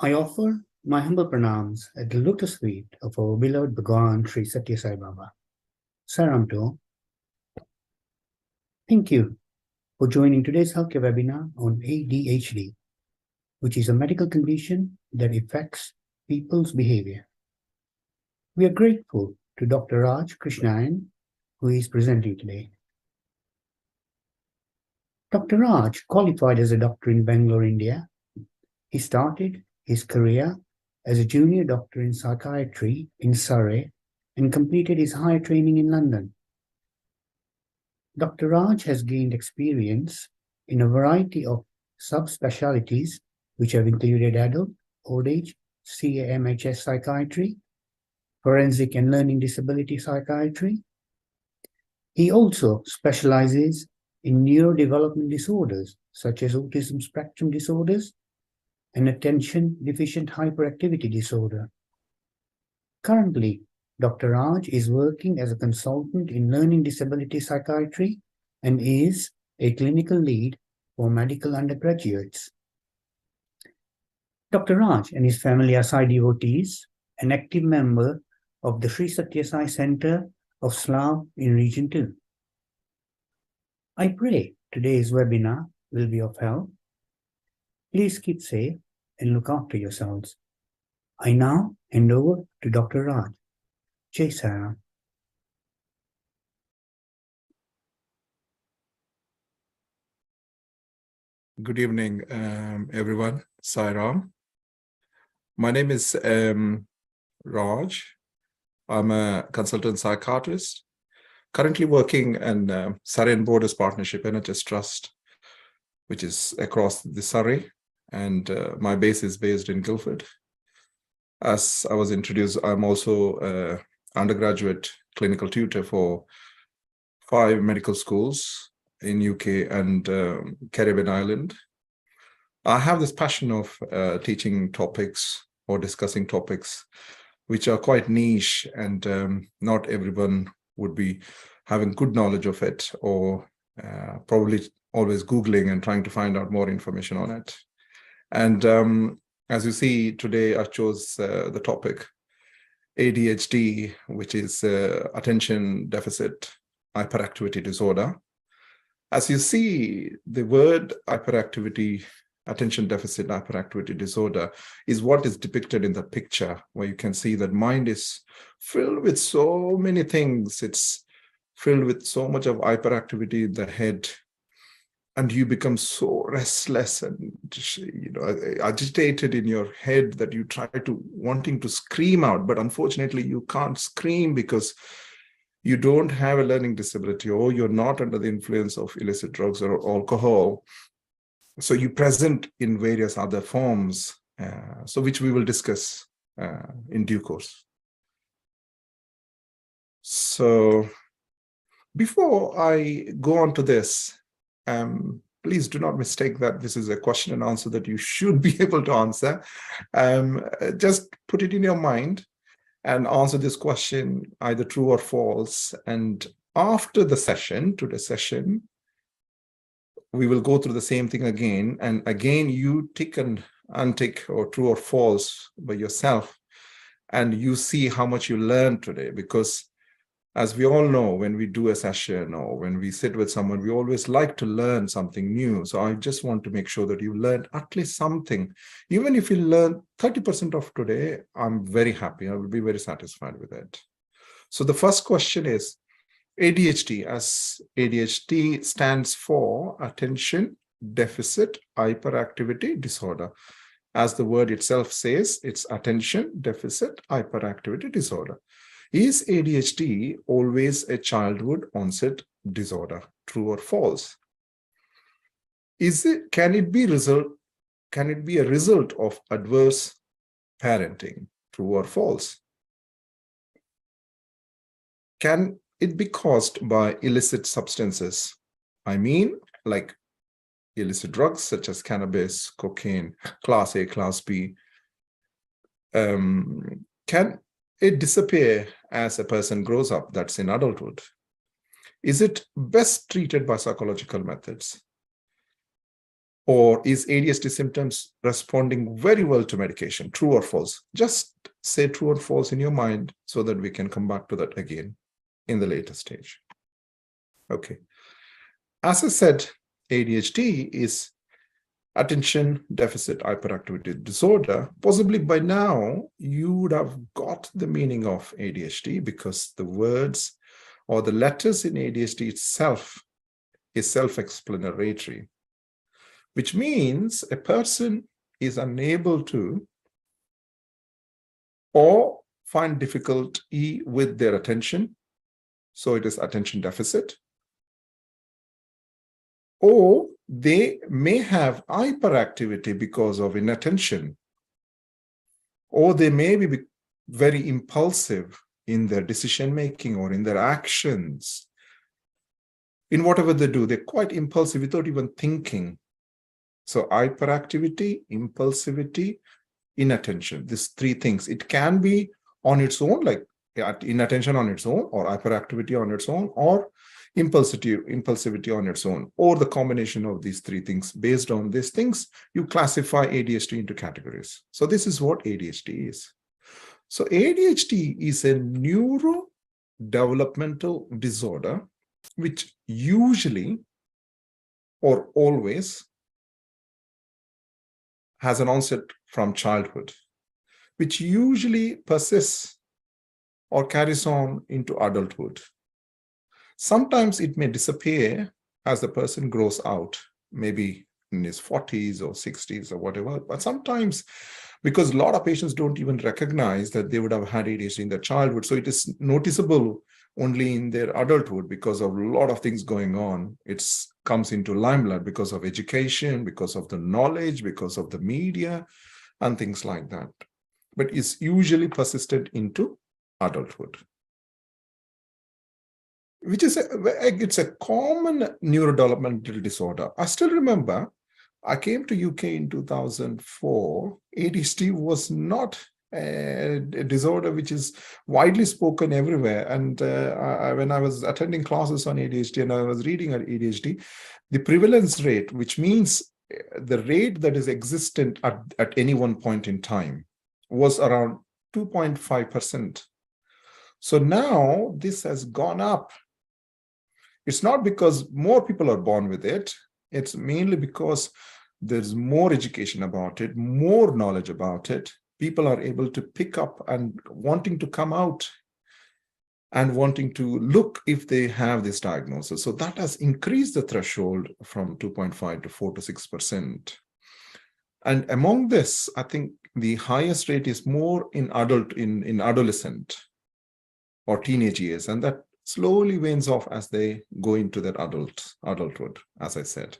I offer my humble pranams at the lotus feet of our beloved Bhagwan Sri Sathya Sai Baba. Saramto, thank you for joining today's healthcare webinar on ADHD, which is a medical condition that affects people's behavior. We are grateful to Dr. Raj Krishnaiah, who is presenting today. Dr. Raj qualified as a doctor in Bangalore, India. He started his career as a junior doctor in psychiatry in Surrey and completed his higher training in London. Dr. Raj has gained experience in a variety of subspecialties, which have included adult, old age, CAMHS psychiatry, forensic and learning disability psychiatry. He also specializes in neurodevelopmental disorders, such as autism spectrum disorders and attention deficit hyperactivity disorder. Currently, Dr. Raj is working as a consultant in learning disability psychiatry and is a clinical lead for medical undergraduates. Dr. Raj and his family are Sai devotees, an active member of the Sri Sathya Sai Center of Slav in Region 2. I pray today's webinar will be of help. Please keep safe and look after yourselves. I now hand over to Dr. Raj. Jai Saram. Good evening, everyone. Sai Ram. My name is Raj. I'm a consultant psychiatrist, currently working in Surrey and Borders Partnership NHS Trust, which is across the Surrey, and my base is based in Guildford. As I was introduced, I'm also an undergraduate clinical tutor for 5 medical schools in UK and Caribbean island. I have this passion of teaching topics or discussing topics which are quite niche, and not everyone would be having good knowledge of it, or probably always Googling and trying to find out more information on it. And as you see today, I chose the topic ADHD, which is attention deficit hyperactivity disorder. As you see, the word hyperactivity, attention deficit hyperactivity disorder, is what is depicted in the picture, where you can see that mind is filled with so many things. It's filled with so much of hyperactivity in the head, and you become so restless and agitated in your head that you try to wanting to scream out, but unfortunately you can't scream because you don't have a learning disability, or you're not under the influence of illicit drugs or alcohol. So you present in various other forms, so which we will discuss in due course. So before I go on to this, please do not mistake that this is a question and answer that you should be able to answer. Just put it in your mind and answer this question either true or false. And after the session, today's session, we will go through the same thing again. And again, you tick and untick or true or false by yourself. And you see how much you learned today. Because as we all know, when we do a session or when we sit with someone, we always like to learn something new. So I just want to make sure that you learned at least something. Even if you learn 30% of today, I'm very happy. I will be very satisfied with it. So the first question is ADHD, as ADHD stands for Attention Deficit Hyperactivity Disorder. As the word itself says, it's Attention Deficit Hyperactivity Disorder. Is ADHD always a childhood onset disorder? True or false? Can it be a result of adverse parenting? True or false? Can it be caused by illicit substances? I mean, like illicit drugs such as cannabis, cocaine, class A, class B. Can it disappear as a person grows up? That's in adulthood. Is it best treated by psychological methods? Or is ADHD symptoms responding very well to medication? True or false? Just say true or false in your mind so that we can come back to that again in the later stage. Okay. As I said, ADHD is Attention Deficit Hyperactivity Disorder. Possibly by now, you would have got the meaning of ADHD because the words or the letters in ADHD itself is self-explanatory, which means a person is unable to or find difficulty with their attention. So it is attention deficit. Or they may have hyperactivity because of inattention, or they may be very impulsive in their decision-making or in their actions. In whatever they do, they're quite impulsive without even thinking. So hyperactivity, impulsivity, inattention, these three things. It can be on its own, like inattention on its own, or hyperactivity on its own, or impulsivity on its own, or the combination of these three things. Based on these things, you classify ADHD into categories. So this is what ADHD is. So ADHD is a neurodevelopmental disorder, which usually or always has an onset from childhood, which usually persists or carries on into adulthood. Sometimes it may disappear as the person grows out, maybe in his 40s or 60s or whatever. But sometimes, because a lot of patients don't even recognize that they would have had ADHD in their childhood, so it is noticeable only in their adulthood because of a lot of things going on. It comes into limelight because of education, because of the knowledge, because of the media, and things like that. But it's usually persisted into adulthood, which is it's a common neurodevelopmental disorder. I still remember I came to UK in 2004. ADHD was not a disorder which is widely spoken everywhere. And when I was attending classes on ADHD and I was reading on ADHD, the prevalence rate, which means the rate that is existent at any one point in time, was around 2.5%. So now this has gone up. It's not because more people are born with it. It's mainly because there's more education about it, more knowledge about it. People are able to pick up and wanting to come out and wanting to look if they have this diagnosis. So that has increased the threshold from 2.5 to 4 to 6%. And among this, I think the highest rate is more in adolescent or teenage years, and that slowly wanes off as they go into their adulthood, as I said.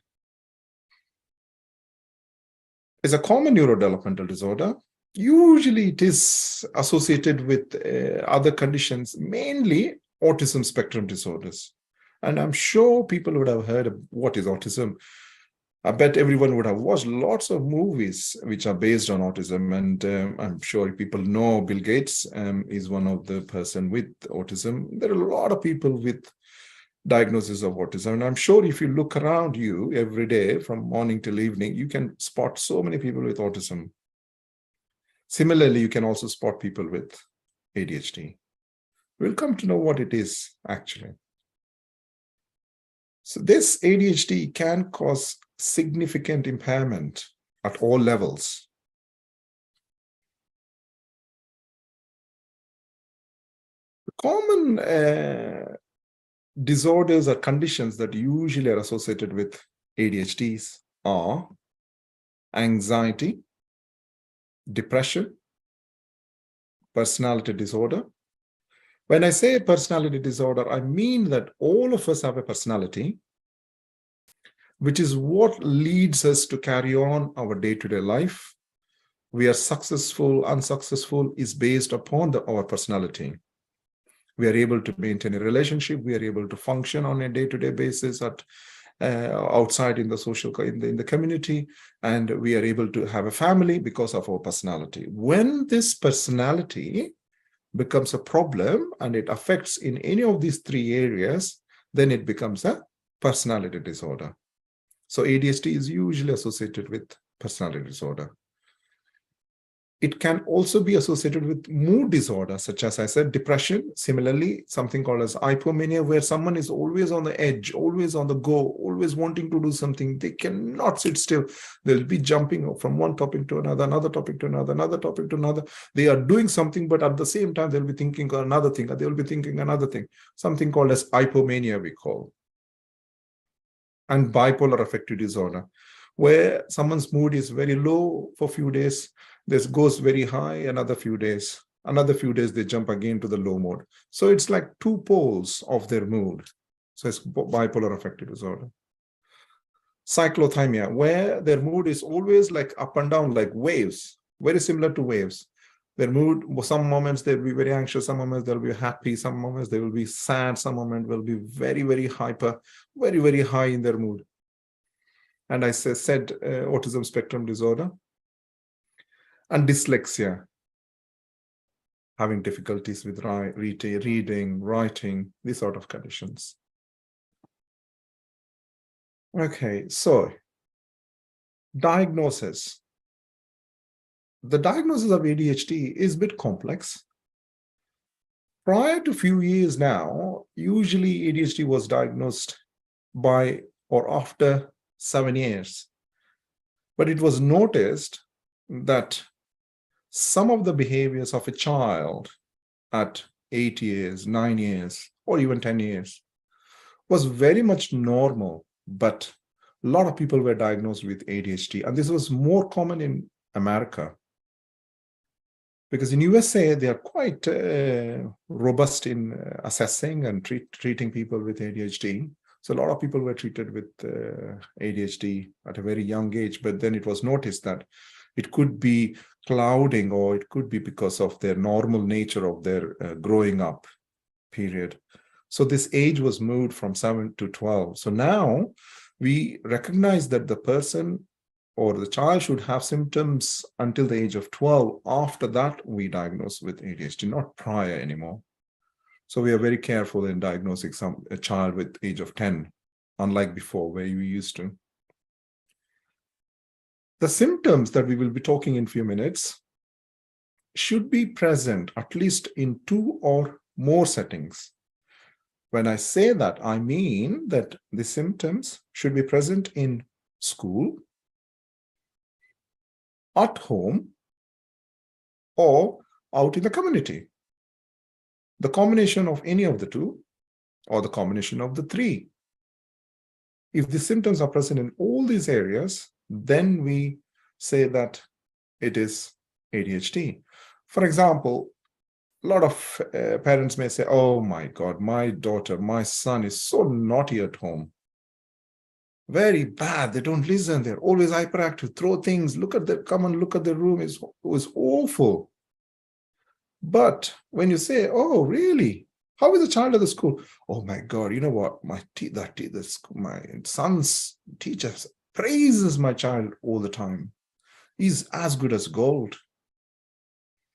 It's a common neurodevelopmental disorder. Usually it is associated with other conditions, mainly autism spectrum disorders. And I'm sure people would have heard of what is autism. I bet everyone would have watched lots of movies which are based on autism, and I'm sure people know Bill Gates is one of the person with autism. There are a lot of people with diagnosis of autism, and I'm sure if you look around you every day from morning till evening, you can spot so many people with autism. Similarly, you can also spot people with ADHD. We'll come to know what it is actually. So this ADHD can cause significant impairment at all levels. The common disorders or conditions that usually are associated with ADHDs are anxiety, depression, personality disorder. When I say personality disorder, I mean that all of us have a personality, which is what leads us to carry on our day-to-day life. We are successful, unsuccessful is based upon our personality. We are able to maintain a relationship. We are able to function on a day-to-day basis at outside in the social, in the community, and we are able to have a family because of our personality. When this personality becomes a problem and it affects in any of these three areas, then it becomes a personality disorder. So ADHD is usually associated with personality disorder. It can also be associated with mood disorder, such as I said, depression. Similarly, something called as hypomania, where someone is always on the edge, always on the go, always wanting to do something. They cannot sit still. They'll be jumping from one topic to another topic to another topic to another. They are doing something, but at the same time, they'll be thinking another thing, they'll be thinking another thing. Something called as hypomania, we call. And bipolar affective disorder, where someone's mood is very low for a few days, this goes very high another few days they jump again to the low mode. So it's like two poles of their mood. So it's bipolar affective disorder. Cyclothymia, where their mood is always like up and down, like waves, very similar to waves. Their mood, some moments they'll be very anxious, some moments they'll be happy, some moments they will be sad, some moments will be very, very hyper, very, very high in their mood. And I said autism spectrum disorder. And dyslexia, having difficulties with reading, writing, these sort of conditions. Okay, so diagnosis. The diagnosis of ADHD is a bit complex. Prior to a few years now, usually ADHD was diagnosed by or after 7 years. But it was noticed that some of the behaviors of a child at 8 years, 9 years, or even 10 years was very much normal, but a lot of people were diagnosed with ADHD. And this was more common in America. Because in USA, they are quite robust in assessing and treating people with ADHD. So a lot of people were treated with ADHD at a very young age, but then it was noticed that it could be clouding, or it could be because of their normal nature of their growing up period. So this age was moved from 7 to 12. So now we recognize that the person or the child should have symptoms until the age of 12. After that, we diagnose with ADHD, not prior anymore. So we are very careful in diagnosing a child with age of 10, unlike before where we used to. The symptoms that we will be talking in a few minutes should be present at least in 2 or more settings. When I say that, I mean that the symptoms should be present in school, at home, or out in the community. The combination of any of the 2 or the combination of the 3. If the symptoms are present in all these areas, then we say that it is ADHD. For example, a lot of parents may say, oh my God, my daughter, my son is so naughty at home. Very bad. They don't listen. They're always hyperactive, throw things, come and look at the room. It was awful. But when you say, oh, really? How is the child at the school? Oh my God, you know what? My son's teachers praises my child all the time. He's as good as gold.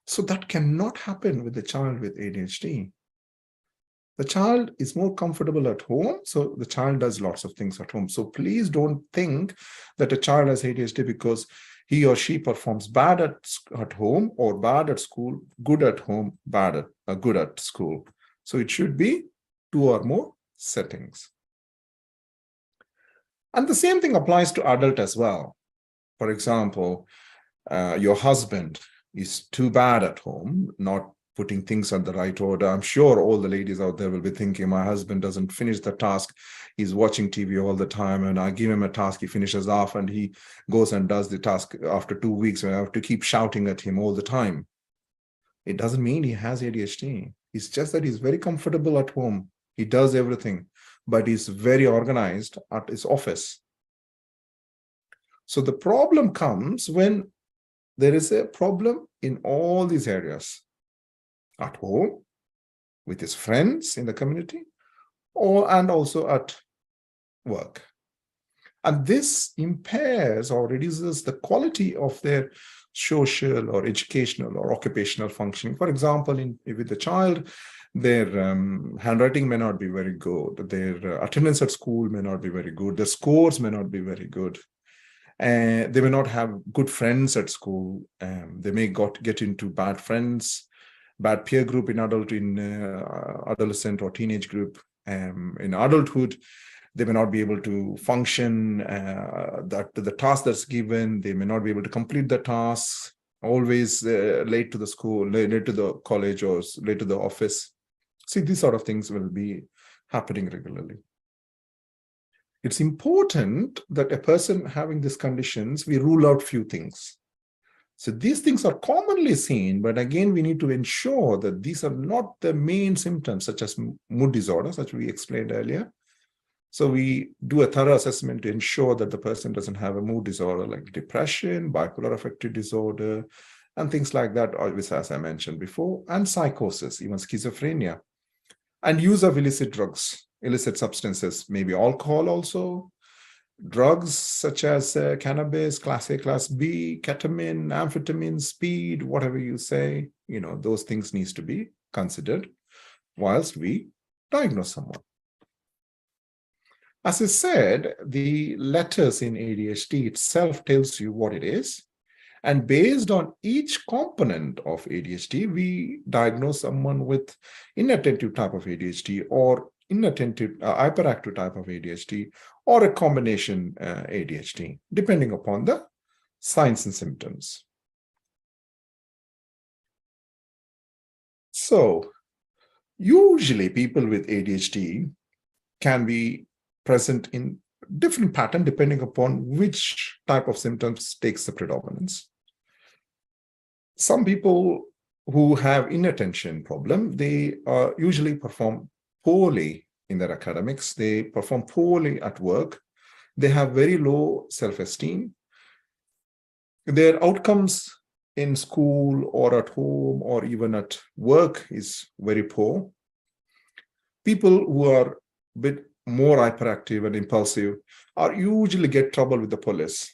So that cannot happen with the child with ADHD. The child is more comfortable at home, so the child does lots of things at home. So please don't think that a child has ADHD because he or she performs bad at home or bad at school, good at home, good at school. So it should be 2 or more settings. And the same thing applies to adult as well. For example, your husband is too bad at home, not putting things on the right order. I'm sure all the ladies out there will be thinking, my husband doesn't finish the task. He's watching TV all the time, and I give him a task, he finishes off, and he goes and does the task after 2 weeks, and I have to keep shouting at him all the time. It doesn't mean he has ADHD. It's just that he's very comfortable at home. He does everything, but he's very organized at his office. So the problem comes when there is a problem in all these areas. At home, with his friends in the community, and also at work. And this impairs or reduces the quality of their social or educational or occupational functioning. For example, with the child, their handwriting may not be very good, their attendance at school may not be very good, their scores may not be very good. They may not have good friends at school. They may get into bad friends, bad peer group in adolescent or teenage group. In adulthood, they may not be able to function the task that's given. They may not be able to complete the tasks, always late to the school, late to the college, or late to the office. See, these sort of things will be happening regularly. It's important that a person having these conditions, we rule out few things. So these things are commonly seen, but again, we need to ensure that these are not the main symptoms, such as mood disorders, as we explained earlier. So we do a thorough assessment to ensure that the person doesn't have a mood disorder like depression, bipolar affective disorder, and things like that, as I mentioned before, and psychosis, even schizophrenia, and use of illicit drugs, illicit substances, maybe alcohol also, drugs such as cannabis, class A, class B, ketamine, amphetamine, speed, whatever you say, those things needs to be considered whilst we diagnose someone. As I said, the letters in ADHD itself tells you what it is. And based on each component of ADHD, we diagnose someone with inattentive type of ADHD or inattentive hyperactive type of ADHD or a combination ADHD, depending upon the signs and symptoms. So usually people with ADHD can be present in different pattern depending upon which type of symptoms takes the predominance. Some people who have inattention problem, they usually perform poorly in their academics. They perform poorly at work. They have very low self-esteem. Their outcomes in school or at home or even at work is very poor. People who are a bit more hyperactive and impulsive are usually get trouble with the police.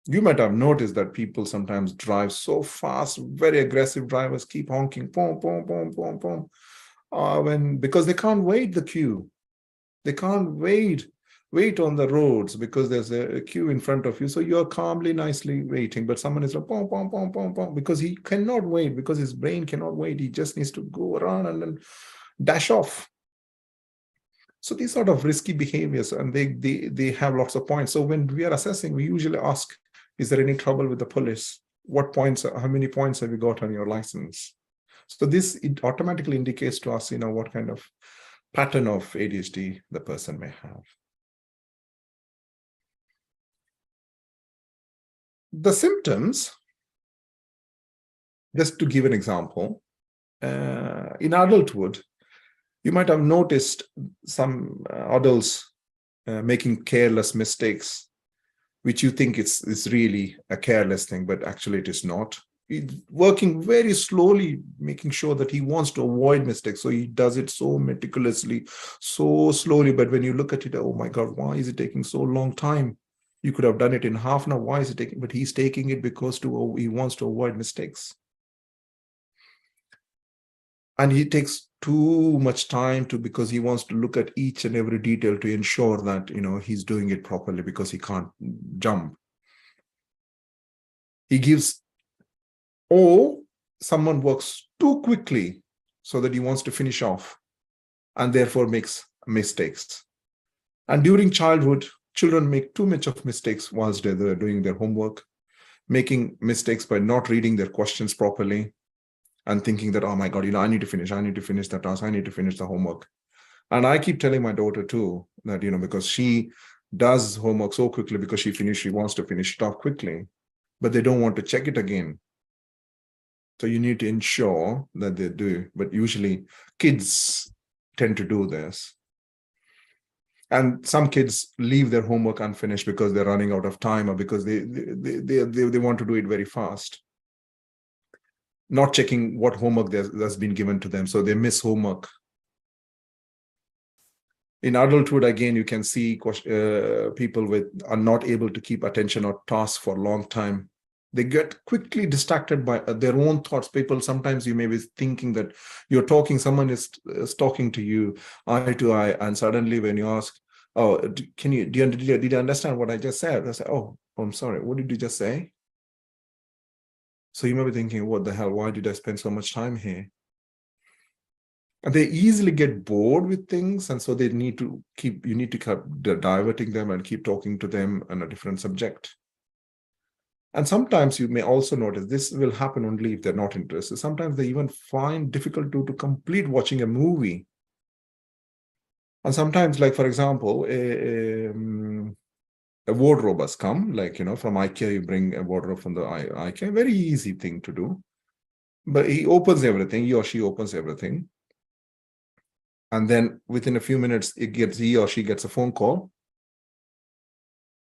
You might have noticed that people sometimes drive so fast, very aggressive drivers keep honking, boom, boom, boom, boom, boom, because they can't wait the queue. They can't wait on the roads because there's a queue in front of you. So you're calmly, nicely waiting, but someone is like, boom, boom, boom, boom, boom, because he cannot wait, because his brain cannot wait. He just needs to go around and then dash off. So these sort of risky behaviors, and they have lots of points. So when we are assessing, we usually ask, is there any trouble with the police? What points, how many points have you got on your license? So it automatically indicates to us, what kind of pattern of ADHD the person may have. The symptoms, just to give an example, in adulthood, you might have noticed some adults making careless mistakes, which you think is really a careless thing, but actually it is not. He's working very slowly, making sure that he wants to avoid mistakes. So he does it so meticulously, so slowly. But when you look at it, oh my God, why is it taking so long time? You could have done it in half an hour. Why is he taking? But he's taking it because he wants to avoid mistakes. And he takes too much time because he wants to look at each and every detail to ensure that, he's doing it properly, because he can't jump. He gives, or someone works too quickly so that he wants to finish off and therefore makes mistakes. And during childhood, children make too much of mistakes whilst they're doing their homework, making mistakes by not reading their questions properly, and thinking that, oh my God, I need to finish that task, I need to finish the homework. And I keep telling my daughter too that, because she does homework so quickly because she wants to finish it off quickly, but they don't want to check it again. So you need to ensure that they do. But usually kids tend to do this. And some kids leave their homework unfinished because they're running out of time, or because they want to do it very fast, not checking what homework that's been given to them. So they miss homework. In adulthood, again, you can see people are not able to keep attention on tasks for a long time. They get quickly distracted by their own thoughts. People, sometimes you may be thinking that you're talking, someone is talking to you eye to eye, and suddenly when you ask, oh, did you understand what I just said? I say, oh, I'm sorry, what did you just say? So you may be thinking, what the hell, why did I spend so much time here? And they easily get bored with things, and so you need to keep diverting them and keep talking to them on a different subject. And sometimes you may also notice this will happen only if they're not interested. Sometimes they even find difficult to complete watching a movie. And sometimes, like for example, a wardrobe has come, like, from IKEA, you bring a wardrobe from the IKEA, very easy thing to do. But he or she opens everything. And then within a few minutes, he or she gets a phone call.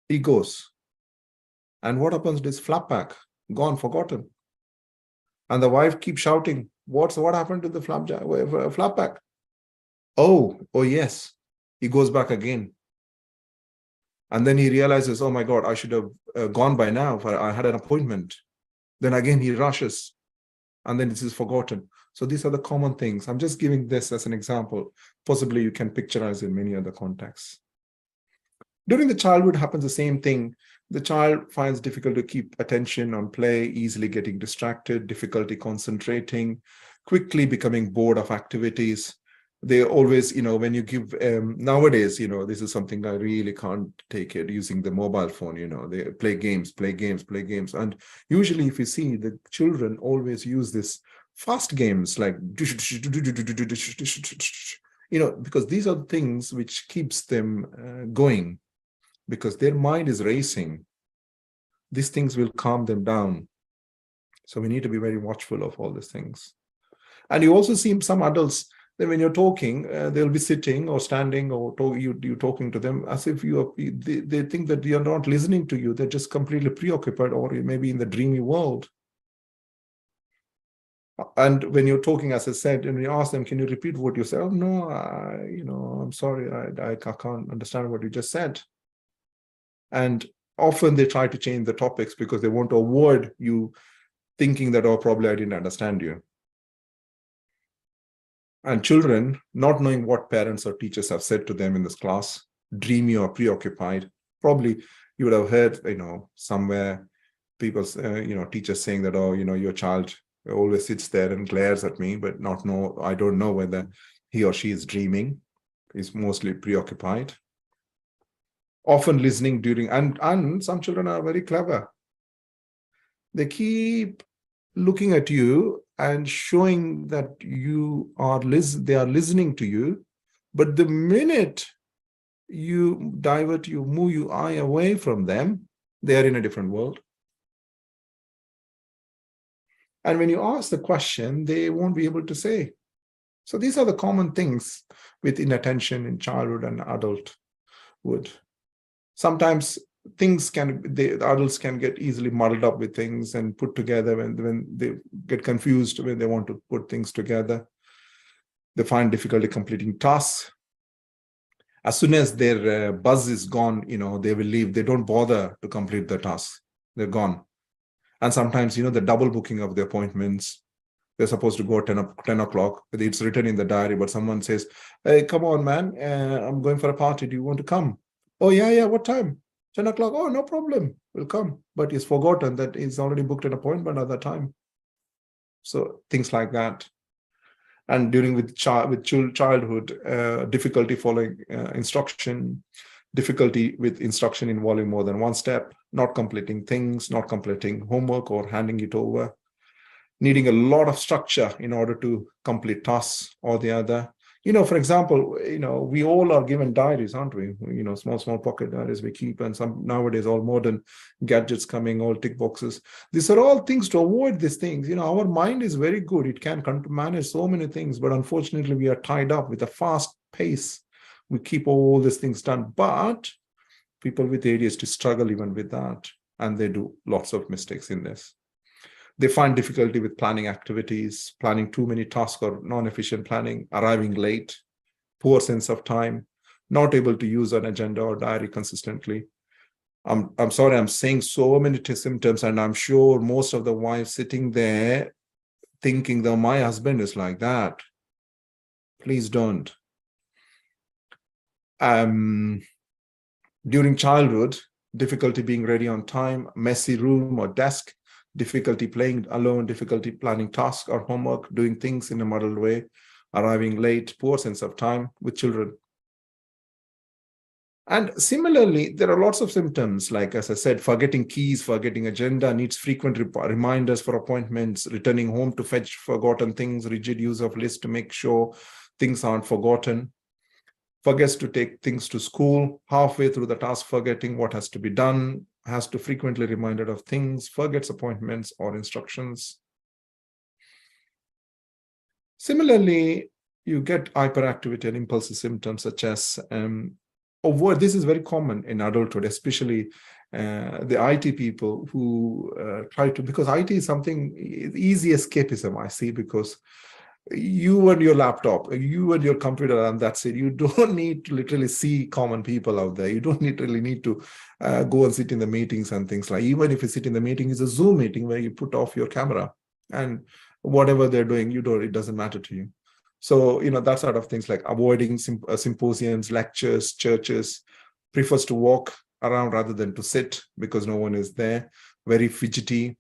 He goes. And what happens is flap pack, gone, forgotten. And the wife keeps shouting, what happened to the flap pack? Oh, yes. He goes back again. And then he realizes, oh my God, I should have gone by now. I had an appointment. Then again, he rushes. And then this is forgotten. So these are the common things. I'm just giving this as an example. Possibly you can picturize in many other contexts. During the childhood happens the same thing. The child finds difficult to keep attention on play, easily getting distracted, difficulty concentrating, quickly becoming bored of activities. They always, when you give, nowadays, this is something I really can't take it, using the mobile phone, they play games. And usually if you see, the children always use this fast games like, because these are things which keeps them going, because their mind is racing. These things will calm them down. So we need to be very watchful of all these things. And you also see some adults, then when you're talking, they'll be sitting or standing, or you talking to them as if they think that you're not listening to you. They're just completely preoccupied, or maybe in the dreamy world. And when you're talking, as I said, and you ask them, can you repeat what you said? Oh, no, I'm sorry, I can't understand what you just said. And often they try to change the topics because they want to avoid you thinking that, oh, probably I didn't understand you. And children, not knowing what parents or teachers have said to them in this class, dreamy or preoccupied. Probably you would have heard, somewhere people, teachers saying that, oh, your child always sits there and glares at me, but I don't know whether he or she is dreaming, is mostly preoccupied. Often listening during, and some children are very clever. They keep looking at you and showing that they are listening to you, but the minute you move your eye away from them, they are in a different world. And when you ask the question, they won't be able to say. So these are the common things with inattention in childhood and adulthood. Sometimes the adults can get easily muddled up with things and put together when they get confused when they want to put things together. They find difficulty completing tasks. As soon as their buzz is gone, they will leave. They don't bother to complete the task. They're gone. And sometimes, the double booking of the appointments. They're supposed to go at 10 o'clock. It's written in the diary, but someone says, hey, come on, man. I'm going for a party. Do you want to come? Oh, yeah. What time? 10 o'clock. Oh, no problem. We'll come. But he's forgotten that he's already booked an appointment at that time. So things like that. And with childhood, difficulty following instruction, difficulty with instruction involving more than one step, not completing things, not completing homework or handing it over, needing a lot of structure in order to complete tasks or the other. For example, we all are given diaries, aren't we? Small pocket diaries we keep, and some nowadays all modern gadgets coming, all tick boxes. These are all things to avoid these things. Our mind is very good. It can manage so many things, but unfortunately we are tied up with a fast pace. We keep all these things done, but people with ADHD struggle even with that, and they do lots of mistakes in this. They find difficulty with planning activities, planning too many tasks or non-efficient planning, arriving late, poor sense of time, not able to use an agenda or diary consistently. I'm sorry, I'm saying so many symptoms, and I'm sure most of the wives sitting there thinking that my husband is like that. Please don't. During childhood, difficulty being ready on time, messy room or desk, difficulty playing alone, difficulty planning tasks or homework, doing things in a muddled way, arriving late, poor sense of time with children. And similarly, there are lots of symptoms, like, as I said, forgetting keys, forgetting agenda, needs frequent reminders for appointments, returning home to fetch forgotten things, rigid use of list to make sure things aren't forgotten, forgets to take things to school, halfway through the task forgetting what has to be done, has to frequently reminded of things, forgets appointments or instructions. Similarly, you get hyperactivity and impulsive symptoms such as this is very common in adulthood, especially the IT people who try to, because IT is something easy escapism, I see, because you and your laptop, you and your computer, and that's it. You don't need to literally see common people out there. You don't really need to go and sit in the meetings and things like. Even if you sit in the meeting, it's a Zoom meeting where you put off your camera and whatever they're doing, it doesn't matter to you. So that sort of things, like avoiding symposiums, lectures, churches, prefers to walk around rather than to sit because no one is there. Very fidgety.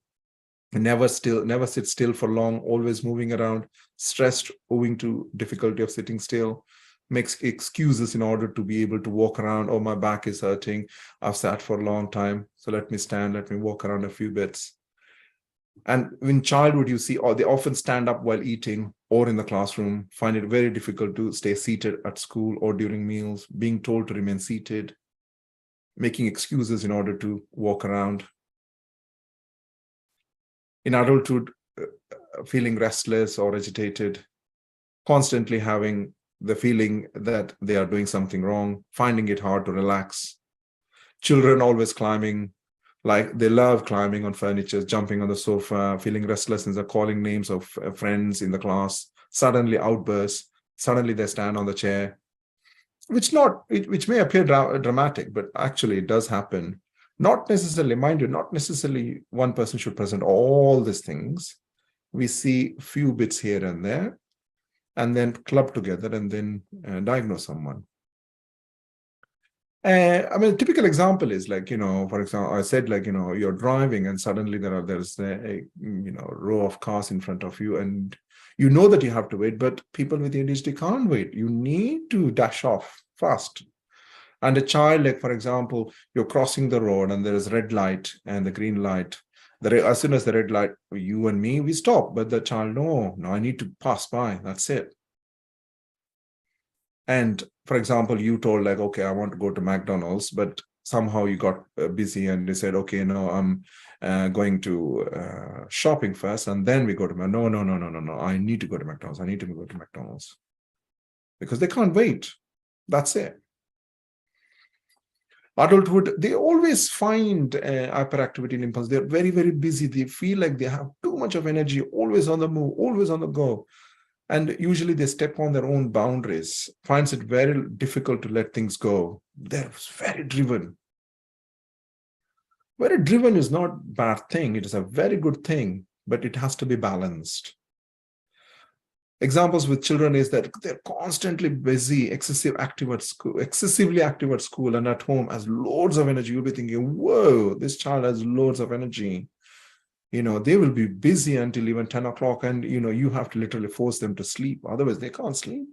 Never sit still for long, always moving around, stressed owing to difficulty of sitting still, makes excuses in order to be able to walk around. Oh, my back is hurting. I've sat for a long time. So let me walk around a few bits. And in childhood, you see, they often stand up while eating or in the classroom, find it very difficult to stay seated at school or during meals, being told to remain seated, making excuses in order to walk around. In adulthood, feeling restless or agitated, constantly having the feeling that they are doing something wrong, finding it hard to relax. Children always climbing, like they love climbing on furniture, jumping on the sofa, feeling restlessness, calling names of friends in the class, suddenly outbursts, suddenly they stand on the chair, which may appear dramatic, but actually it does happen. Not necessarily, mind you, not necessarily one person should present all these things. We see few bits here and there, and then club together and then diagnose someone. I mean, a typical example is like, for example, I said, like, you're driving and suddenly there's a row of cars in front of you, and you know that you have to wait, but people with ADHD can't wait. You need to dash off fast. And a child, like, for example, you're crossing the road and there is red light and the green light. As soon as the red light, you and me, we stop. But the child, no, I need to pass by. That's it. And for example, you told, like, okay, I want to go to McDonald's, but somehow you got busy and you said, okay, no, I'm going to shopping first, and then we go to no. I need to go to McDonald's. I need to go to McDonald's because they can't wait. That's it. Adulthood, they always find hyperactivity and impulse. They're very, very busy. They feel like they have too much of energy, always on the move, always on the go. And usually they step on their own boundaries, finds it very difficult to let things go. They're very driven. Very driven is not a bad thing. It is a very good thing, but it has to be balanced. Examples with children is that they're constantly busy, excessively active at school and at home, has loads of energy. You'll be thinking, whoa, this child has loads of energy. They will be busy until even 10 o'clock, and you have to literally force them to sleep. Otherwise, they can't sleep.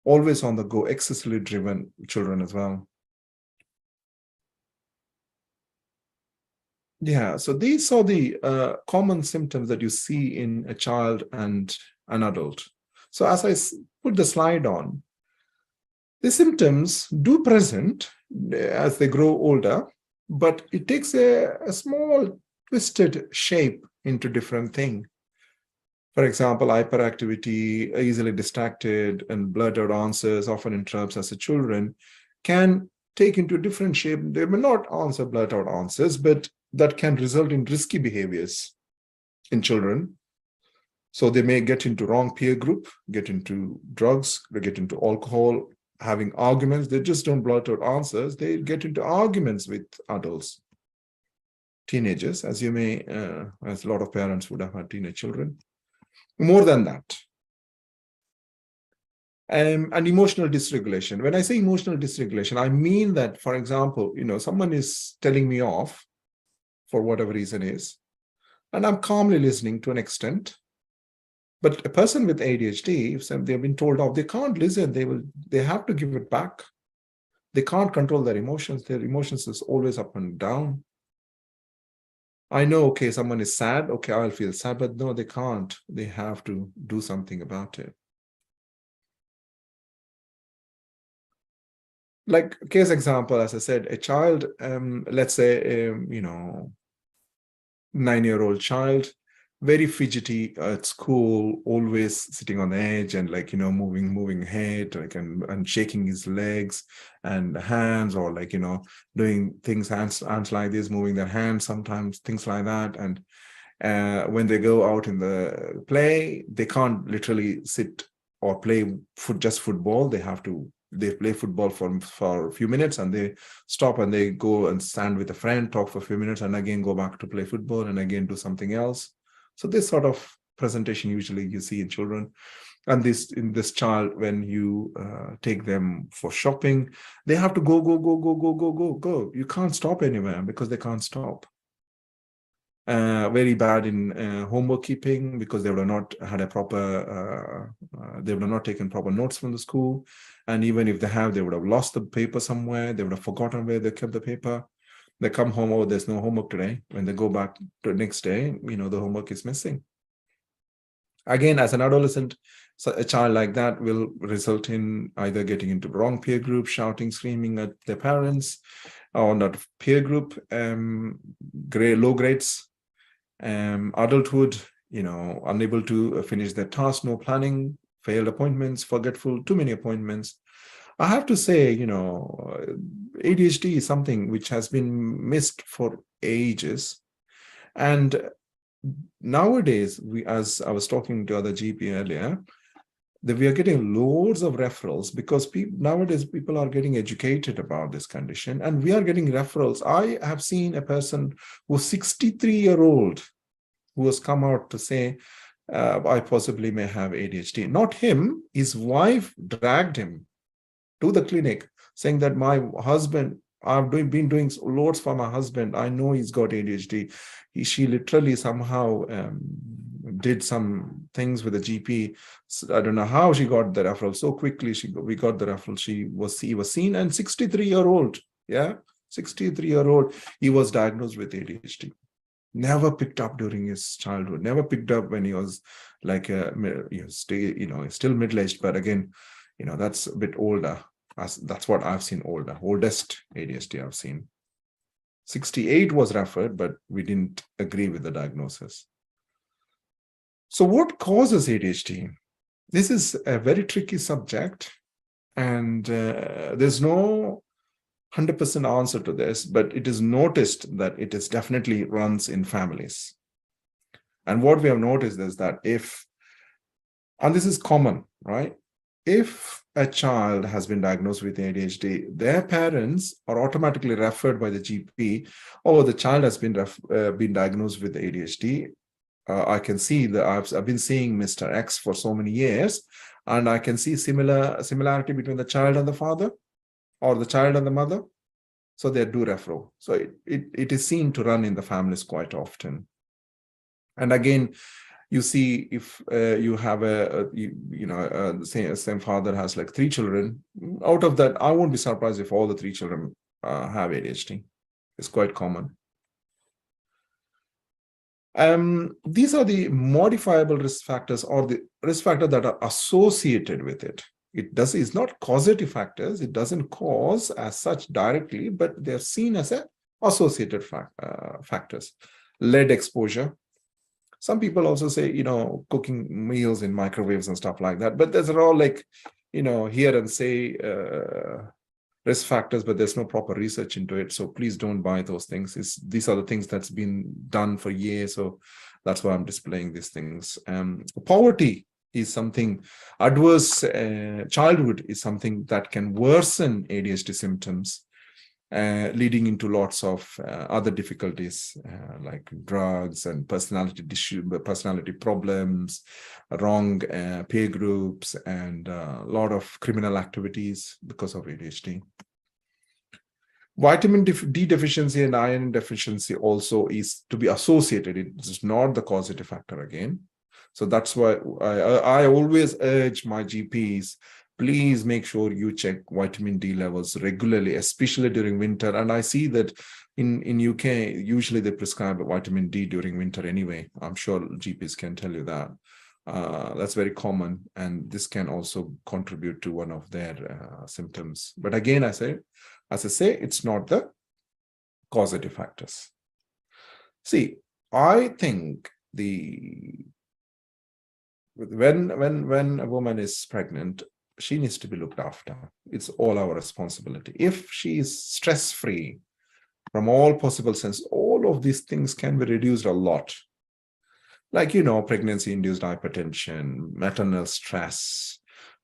Always on the go, excessively driven children as well. Yeah, so these are the common symptoms that you see in a child and an adult. So as I put the slide on, the symptoms do present as they grow older, but it takes a small twisted shape into different things. For example, hyperactivity, easily distracted, and blurted answers, often interrupts as a children, can take into a different shape. They may not answer blurted answers, but that can result in risky behaviors in children. So they may get into wrong peer group, get into drugs, they get into alcohol, having arguments. They just don't blurt out answers. They get into arguments with adults, teenagers, as you may, as a lot of parents would have had teenage children. More than that. And emotional dysregulation. When I say emotional dysregulation, I mean that, for example, someone is telling me off for whatever reason is, and I'm calmly listening to an extent. But a person with ADHD, if they've been told off, they can't listen. They have to give it back. They can't control their emotions. Their emotions is always up and down. I know, okay, someone is sad. Okay, I'll feel sad, but no, they can't. They have to do something about it. Like case example, as I said, a child, let's say, 9-year-old child, very fidgety at school, always sitting on the edge and moving head, and shaking his legs and hands, or doing things, hands like this, moving their hands sometimes, things like that. And when they go out in the play, they can't literally sit or play just football. They play football for a few minutes, and they stop and they go and stand with a friend, talk for a few minutes, and again go back to play football and again do something else. So this sort of presentation usually you see in children. And in this child, when you take them for shopping, they have to go. You can't stop anywhere because they can't stop. Very bad in homework keeping, because they would have not had a proper, they would have not taken proper notes from the school. And even if they have, they would have lost the paper somewhere. They would have forgotten where they kept the paper. They come home, oh, there's no homework today. When they go back to the next day, the homework is missing. Again, as an adolescent, so a child like that will result in either getting into the wrong peer group, shouting, screaming at their parents, or not peer group, low grades, adulthood, unable to finish their task, no planning, failed appointments, forgetful, too many appointments. I have to say, ADHD is something which has been missed for ages. And nowadays, as I was talking to other GP earlier, that we are getting loads of referrals, because nowadays people are getting educated about this condition, and we are getting referrals. I have seen a person who's 63-year-old who has come out to say, I possibly may have ADHD. Not him, his wife dragged him to the clinic, saying that my husband, I've been doing loads for my husband. I know he's got ADHD. She literally somehow did some things with the GP. I don't know how she got the referral so quickly. We got the referral. He was seen, and 63-year-old, 63-year-old, he was diagnosed with ADHD. Never picked up during his childhood. Never picked up when he was still middle-aged. But again, that's a bit older. That's what I've seen oldest ADHD I've seen. 68 was referred, but we didn't agree with the diagnosis. So what causes ADHD? This is a very tricky subject, and there's no 100% answer to this, but it is noticed that it is definitely runs in families. And what we have noticed is that if And this is common, right? If a child has been diagnosed with ADHD, their parents are automatically referred by the GP, oh, the child has been diagnosed with ADHD. I can see that I've been seeing Mr. X for so many years, and I can see similarity between the child and the father, or the child and the mother. So they do referral. So it is seen to run in the families quite often. And again, you see, if you have the same father has like 3 children, out of that, I won't be surprised if all the 3 children have ADHD. It's quite common. These are the modifiable risk factors, or the risk factors that are associated with it. It's not causative factors. It doesn't cause as such directly, but they're seen as associated factors. Lead exposure. Some people also say, cooking meals in microwaves and stuff like that, but those are all like, hear and say risk factors, but there's no proper research into it. So please don't buy those things. These are the things that's been done for years. So that's why I'm displaying these things. Poverty is something, adverse childhood is something that can worsen ADHD symptoms, leading into lots of other difficulties like drugs and personality problems, wrong peer groups, and a lot of criminal activities because of ADHD. Vitamin D deficiency and iron deficiency also is to be associated. It is not the causative factor again. So that's why I always urge my GPs, please make sure you check vitamin D levels regularly, especially during winter. And I see that in UK, usually they prescribe vitamin D during winter anyway. I'm sure GPs can tell you that. That's very common. And this can also contribute to one of their symptoms. But again, as I say, it's not the causative factors. See, I think when a woman is pregnant, she needs to be looked after. It's all our responsibility. If she is stress-free from all possible sense, all of these things can be reduced a lot. Like, pregnancy-induced hypertension, maternal stress,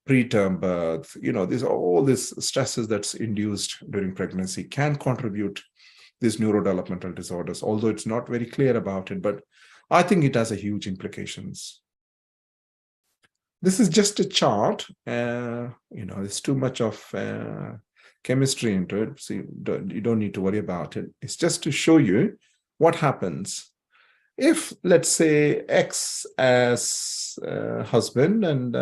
preterm birth, all these stresses that's induced during pregnancy can contribute these neurodevelopmental disorders, although it's not very clear about it, but I think it has a huge implications. This is just a chart. There's too much of chemistry into it. So you don't need to worry about it. It's just to show you what happens if, let's say, X as husband, and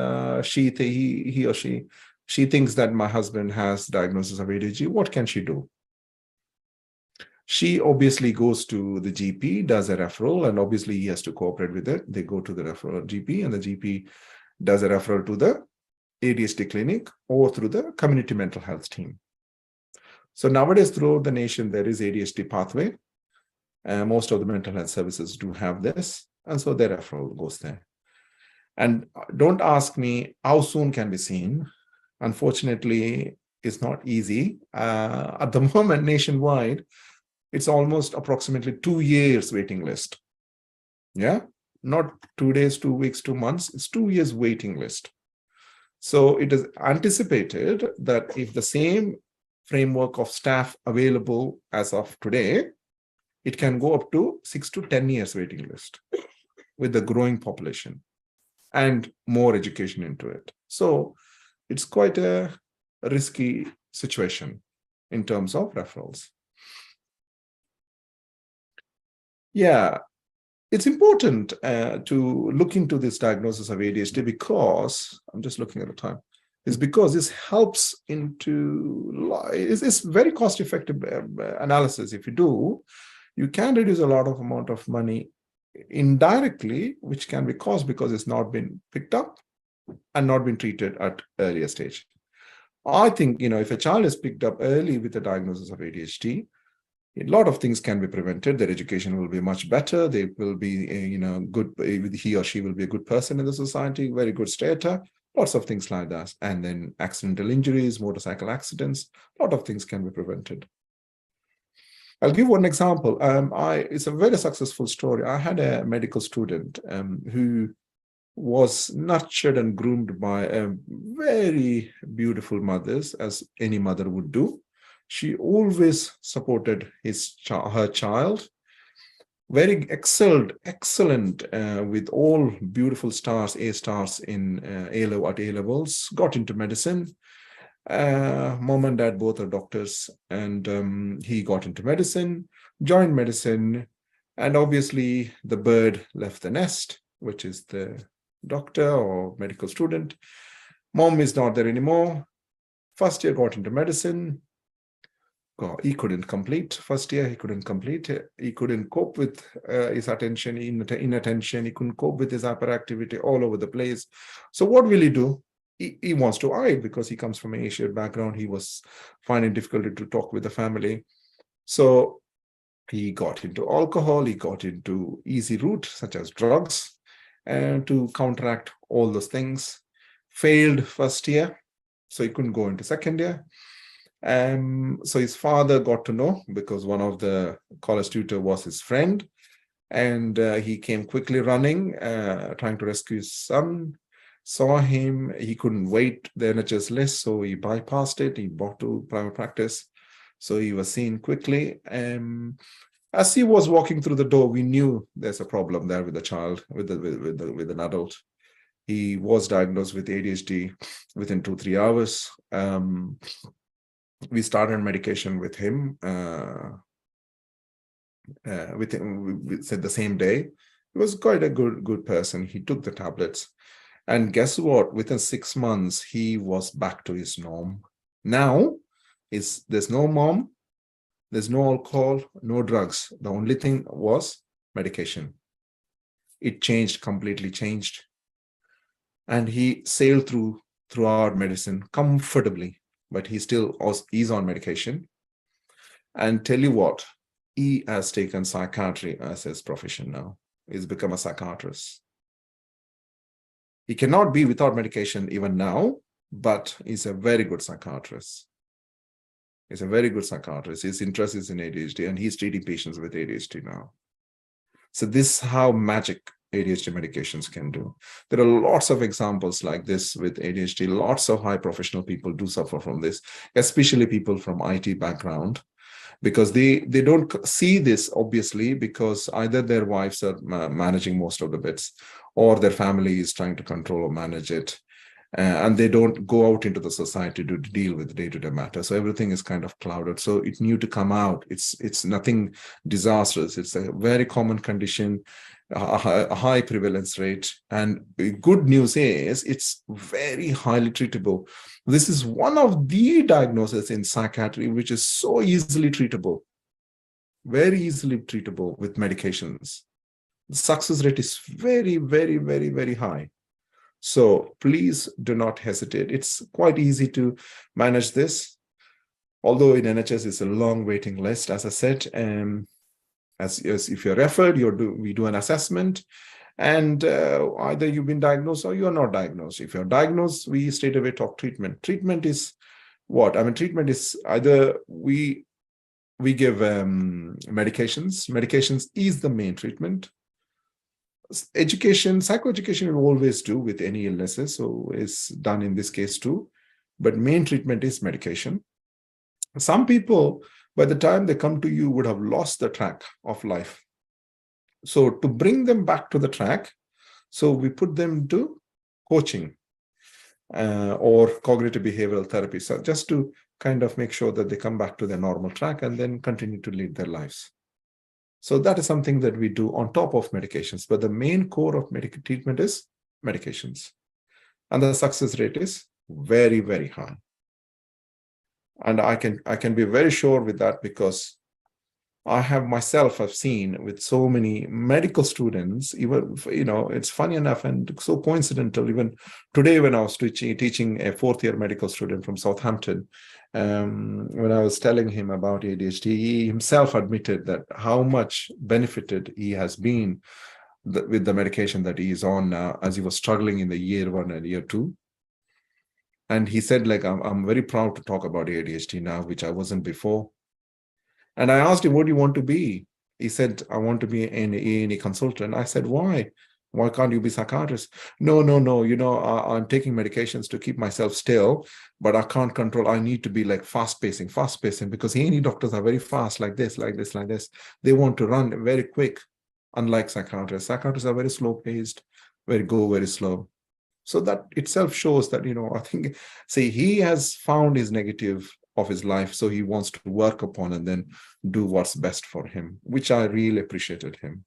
he or she thinks that my husband has diagnosis of ADHD. What can she do? She obviously goes to the GP, does a referral, and obviously he has to cooperate with it. They go to the referral GP, and the GP does a referral to the ADHD clinic or through the community mental health team. So nowadays, throughout the nation, there is ADHD pathway. Most of the mental health services do have this, and so their referral goes there. And don't ask me how soon can be seen. Unfortunately, it's not easy. At the moment, nationwide, it's almost approximately 2 years waiting list. Yeah, not 2 days, 2 weeks, 2 months. It's 2 years waiting list. So it is anticipated that if the same framework of staff available as of today, it can go up to 6 to 10 years waiting list with the growing population and more education into it. So it's quite a risky situation in terms of referrals. Yeah, it's important to look into this diagnosis of ADHD because, I'm just looking at the time, is because this helps it's very cost-effective analysis. If you do, you can reduce a lot of amount of money indirectly, which can be caused because it's not been picked up and not been treated at earlier stage. I think, if a child is picked up early with a diagnosis of ADHD, a lot of things can be prevented. Their education will be much better. They will be, good. He or she will be a good person in the society, very good status, lots of things like that. And then accidental injuries, motorcycle accidents, a lot of things can be prevented. I'll give one example. It's a very successful story. I had a medical student who was nurtured and groomed by a very beautiful mothers, as any mother would do. She always supported her child, very excellent with all beautiful stars, A stars in at A levels, got into medicine. Mom and dad both are doctors, and he got into medicine, joined medicine, and obviously the bird left the nest, which is the doctor or medical student. Mom is not there anymore. First year got into medicine. He couldn't complete. First year he couldn't complete. He couldn't cope with his attention, inattention. He couldn't cope with his hyperactivity all over the place. So what will he do? He wants to hide because he comes from an Asian background. He was finding difficulty to talk with the family. So he got into alcohol. He got into easy route such as drugs, and to counteract all those things. Failed first year, so he couldn't go into second year. So his father got to know, because one of the college tutor was his friend, and he came quickly running, trying to rescue his son. Saw him, he couldn't wait the NHS list, so he bypassed it. He bought to private practice, so he was seen quickly. As he was walking through the door, we knew there's a problem there with the child, with an adult. He was diagnosed with ADHD within 2-3 hours. We started medication with him. We said the same day. He was quite a good person. He took the tablets, and guess what? Within 6 months, he was back to his norm. Now, there's no mom, there's no alcohol, no drugs. The only thing was medication. It changed, completely changed. And he sailed through our medicine comfortably, but he's on medication. And tell you what, he has taken psychiatry as his profession now. He's become a psychiatrist. He cannot be without medication even now, but he's a very good psychiatrist. He's a very good psychiatrist. His interest is in ADHD, and he's treating patients with ADHD now. So this is how magic ADHD medications can do. There are lots of examples like this with ADHD. Lots of high professional people do suffer from this, especially people from IT background, because they don't see this, obviously, because either their wives are managing most of the bits, or their family is trying to control or manage it. And they don't go out into the society to deal with day-to-day matters. So everything is kind of clouded. So it need to come out. It's nothing disastrous. It's a very common condition, a high prevalence rate. And the good news is it's very highly treatable. This is one of the diagnoses in psychiatry which is so easily treatable, very easily treatable with medications. The success rate is very, very, very, very high. So please do not hesitate. It's quite easy to manage this. Although in NHS, it's a long waiting list, as I said. As if you're referred, we do an assessment, and either you've been diagnosed or you're not diagnosed. If you're diagnosed, we straight away talk treatment. Treatment is what? I mean, treatment is either we give medications. Medications is the main treatment. Education, psychoeducation, we always do with any illnesses, so it's done in this case too. But main treatment is medication. Some people, by the time they come to you, would have lost the track of life. So to bring them back to the track, so we put them to coaching or cognitive behavioral therapy, so just to kind of make sure that they come back to their normal track and then continue to lead their lives. So that is something that we do on top of medications. But the main core of treatment is medications. And the success rate is very, very high. And I can be very sure with that, because I have seen with so many medical students, even, it's funny enough and so coincidental. Even today, when I was teaching a 4th-year medical student from Southampton, when I was telling him about ADHD, he himself admitted that how much benefited he has been with the medication that he is on now, as he was struggling in the year 1 and year 2. And he said, like, I'm very proud to talk about ADHD now, which I wasn't before. And I asked him, what do you want to be? He said, I want to be an A&E consultant. I said, why? Why can't you be psychiatrist? No, I'm taking medications to keep myself still, but I can't control. I need to be like fast pacing, because A&E doctors are very fast, like this. They want to run very quick, unlike psychiatrists. Psychiatrists are very slow paced, very slow. So that itself shows that, I think, see, he has found his negative of his life, so he wants to work upon and then do what's best for him, which I really appreciated him.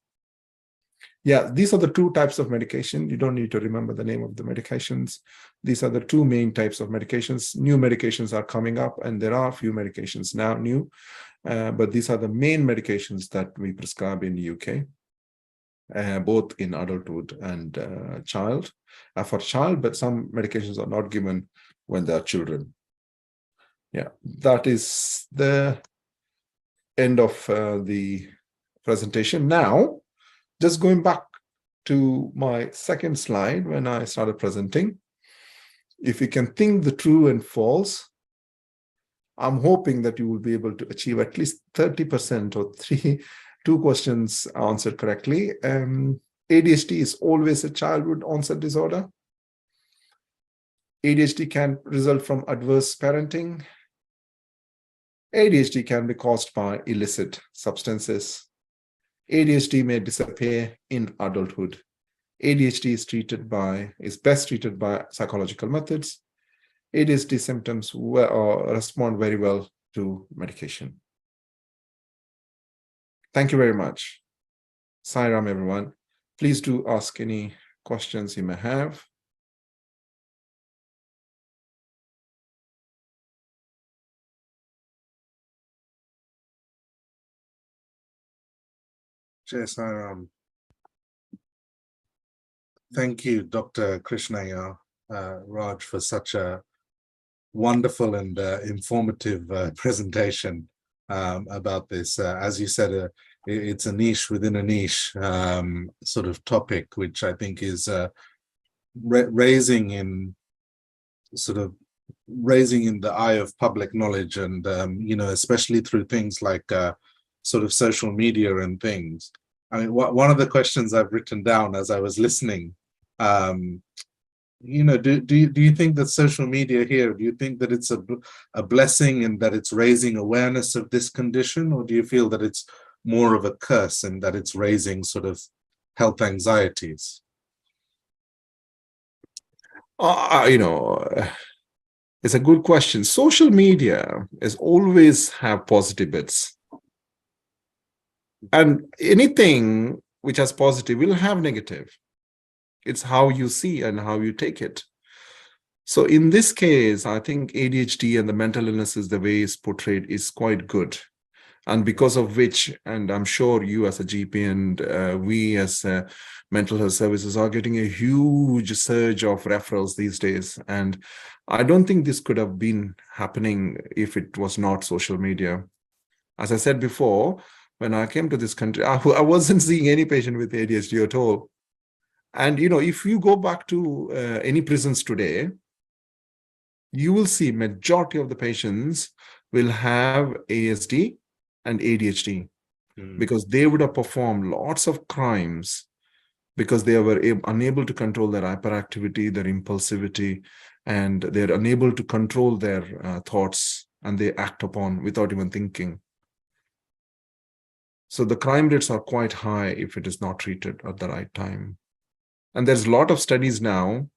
Yeah, these are the two types of medication. You don't need to remember the name of the medications. These are the two main types of medications. New medications are coming up, and there are a few medications now new, but these are the main medications that we prescribe in the UK, both in adulthood and child. For child, but some medications are not given when they are children. Yeah, that is the end of the presentation. Now, just going back to my second slide when I started presenting, if you can think the true and false, I'm hoping that you will be able to achieve at least 30% or two questions answered correctly. ADHD is always a childhood onset disorder. ADHD can result from adverse parenting. ADHD can be caused by illicit substances. ADHD may disappear in adulthood. ADHD is best treated by psychological methods. ADHD symptoms respond very well to medication. Thank you very much. Sai Ram, everyone. Please do ask any questions you may have. Yes, thank you, Dr. Krishnaiah, Raj, for such a wonderful and informative presentation about this. As you said, it's a niche within a niche sort of topic, which I think is raising in the eye of public knowledge, and especially through things like sort of social media and things. I mean, one of the questions I've written down as I was listening, do you think that social media here, do you think that it's a blessing and that it's raising awareness of this condition, or do you feel that it's more of a curse and that it's raising sort of health anxieties? It's a good question. Social media is always have positive bits. And anything which has positive will have negative. It's how you see and how you take it. So in this case, I think ADHD and the mental illnesses, the way it's portrayed, is quite good. And because of which, and I'm sure you as a GP and we as mental health services are getting a huge surge of referrals these days. And I don't think this could have been happening if it was not social media. As I said before, when I came to this country, I wasn't seeing any patient with ADHD at all. And, if you go back to any prisons today, you will see majority of the patients will have ASD and ADHD because they would have performed lots of crimes because they were unable to control their hyperactivity, their impulsivity, and they're unable to control their thoughts, and they act upon without even thinking. So the crime rates are quite high if it is not treated at the right time. And there's a lot of studies now,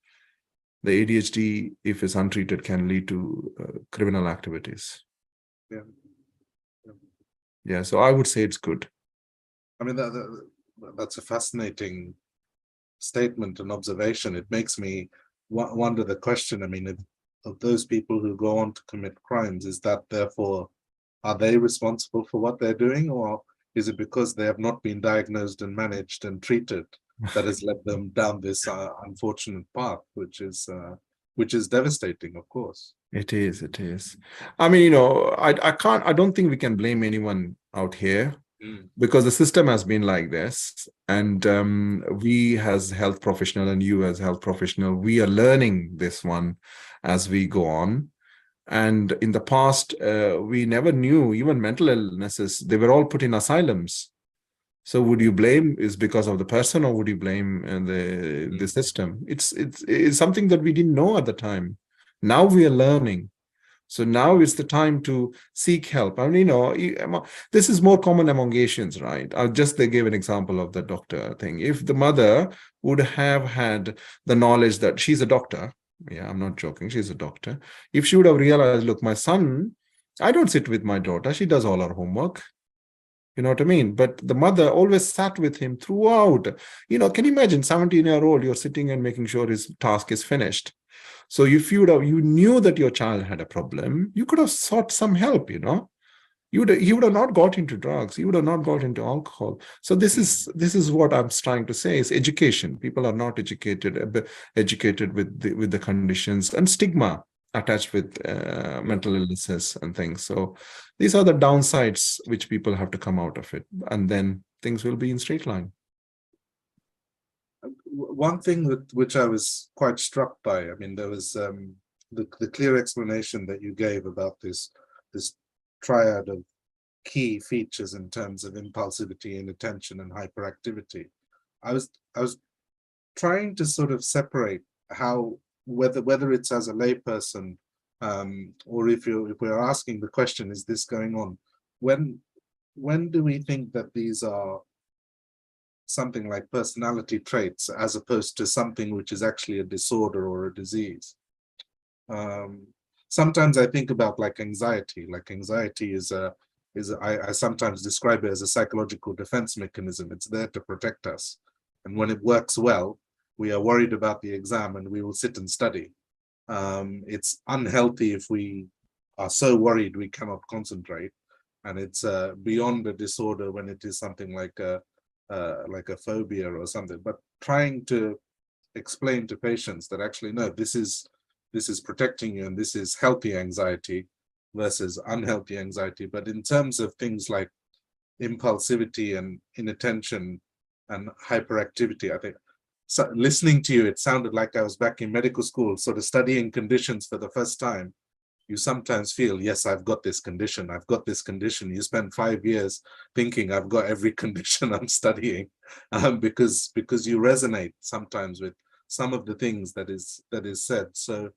the ADHD, if it's untreated, can lead to criminal activities. Yeah, so I would say it's good. I mean, that's a fascinating statement and observation. It makes me wonder the question, I mean, of those people who go on to commit crimes, is that therefore, are they responsible for what they're doing, or is it because they have not been diagnosed and managed and treated that has led them down this unfortunate path, which is devastating, of course. It is. I mean, I don't think we can blame anyone out here because the system has been like this. And we as health professional and you as health professional, we are learning this one as we go on. And in the past, we never knew even mental illnesses, they were all put in asylums. So would you blame is because of the person, or would you blame the system? It's something that we didn't know at the time. Now we are learning. So now is the time to seek help. I mean, this is more common among Asians, right? They gave an example of the doctor thing. If the mother would have had the knowledge that she's a doctor, yeah, I'm not joking, she's a doctor. If she would have realized, look, my son, I don't sit with my daughter, she does all her homework. You know what I mean? But the mother always sat with him throughout. Can you imagine 17-year-old, you're sitting and making sure his task is finished. So if you knew that your child had a problem, you could have sought some help, he would have not got into drugs, he would have not got into alcohol. So this is what I'm trying to say is education. People are not educated with the conditions and stigma attached with mental illnesses and things. So these are the downsides which people have to come out of it, and then things will be in straight line. One thing which I was quite struck by, I mean, there was the clear explanation that you gave about this triad of key features in terms of impulsivity, inattention, and hyperactivity. I was trying to sort of separate how, whether it's as a layperson, or if we're asking the question, is this going on? When do we think that these are something like personality traits as opposed to something which is actually a disorder or a disease? Sometimes I think about anxiety. Anxiety I sometimes describe it as a psychological defense mechanism. It's there to protect us. And when it works well, we are worried about the exam and we will sit and study. It's unhealthy if we are so worried we cannot concentrate. And it's beyond a disorder when it is something like a phobia or something. But trying to explain to patients that actually, no, this is protecting you and this is healthy anxiety versus unhealthy anxiety. But in terms of things like impulsivity and inattention and hyperactivity, I think, so listening to you, it sounded like I was back in medical school, sort of studying conditions for the first time. You sometimes feel, yes, I've got this condition, I've got this condition. You spend 5 years thinking I've got every condition I'm studying, because you resonate sometimes with some of the things that is said. So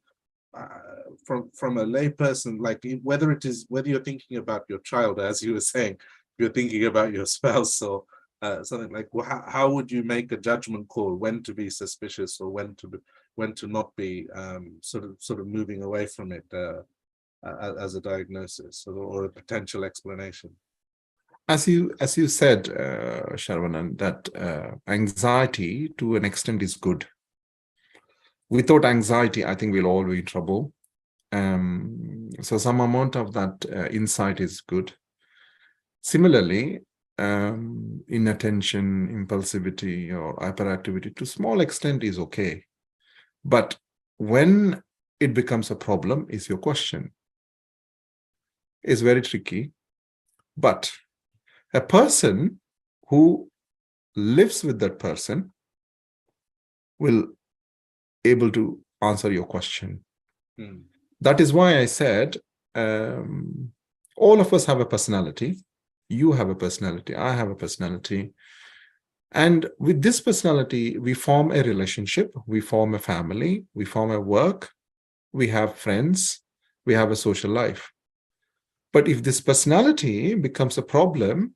from a lay person, whether you're thinking about your child, as you were saying, you're thinking about your spouse or something like, how would you make a judgment call when to be suspicious or when to not be sort of moving away from it as a diagnosis or a potential explanation? As you said, Sharvanan, that anxiety to an extent is good. Without anxiety, I think we'll all be in trouble. So some amount of that insight is good. Similarly, inattention, impulsivity, or hyperactivity to small extent is okay. But when it becomes a problem is your question. It's very tricky. But a person who lives with that person will able to answer your question. That is why I said all of us have a personality. You have a personality, I have a personality. And with this personality, we form a relationship, we form a family, we form a work, we have friends, we have a social life. But if this personality becomes a problem,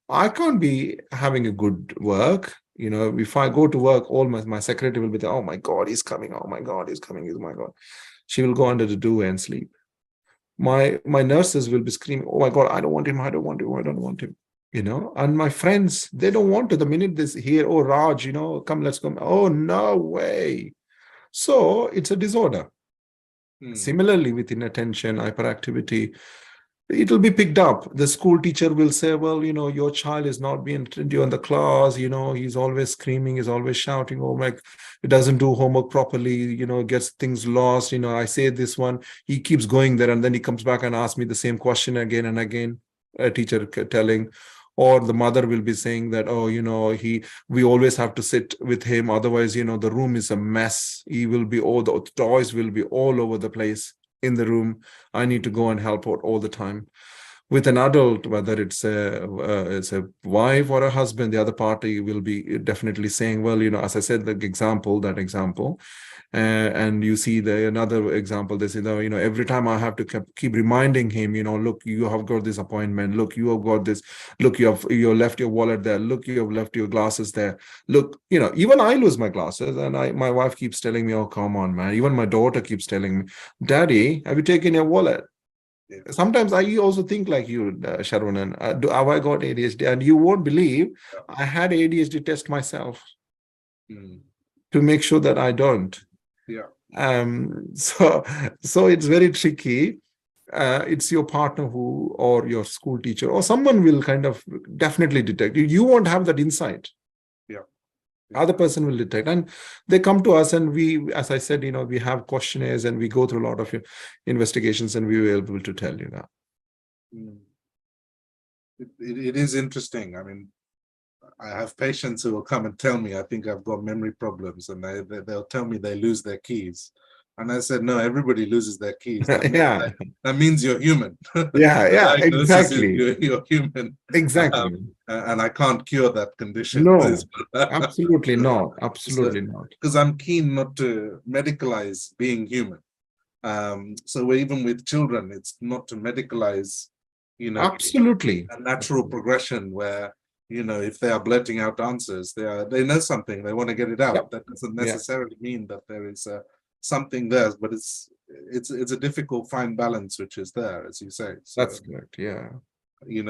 I can't be having a good work. If I go to work, all my secretary will be there, oh my God, he's coming, oh my God, he's coming, oh my God. She will go under the duvet and sleep. My nurses will be screaming, oh my God, I don't want him, I don't want him, I don't want him. And my friends, they don't want to. The minute they hear, oh Raj, come, let's go. Oh, no way. So it's a disorder. Similarly, with inattention, hyperactivity, it will be picked up. The school teacher will say, well, your child is not being attentive in the class, he's always screaming, he's always shouting, oh my, he doesn't do homework properly, gets things lost, I say this one, he keeps going there and then he comes back and asks me the same question again and again, a teacher telling, or the mother will be saying that, oh, we always have to sit with him, otherwise, the room is a mess, the toys will be all over the place in the room. I need to go and help out all the time. with an adult, whether it's a wife or a husband, the other party will be definitely saying, well, as I said, that example, and you see another example, they say, every time I have to keep reminding him, look, you have got this appointment, look, you have got this, look, you left your wallet there, look, you have left your glasses there, look, even I lose my glasses, and my wife keeps telling me, oh, come on, man. Even my daughter keeps telling me, Daddy, have you taken your wallet? Sometimes I also think like you, Sharwanan, have I got ADHD? And you won't believe, I had ADHD test myself to make sure that I don't. So it's very tricky. It's your partner or your school teacher or someone will kind of definitely detect. You won't have that insight. Other person will detect, and they come to us, and we, as I said, we have questionnaires and we go through a lot of investigations, and we were able to tell you that. It is interesting. I mean, I have patients who will come and tell me, I think I've got memory problems, and they'll tell me they lose their keys. And I said, no, everybody loses their keys. That means you're human. Exactly. You're human. Exactly. And I can't cure that condition. No, absolutely not. Absolutely not. Because I'm keen not to medicalize being human. So even with children, it's not to medicalize, absolutely, a natural progression where, if they are blurting out answers, they know something, they want to get it out. That doesn't necessarily mean that there is something there, but it's a difficult fine balance which is there, as you say. So, that's correct. Yeah.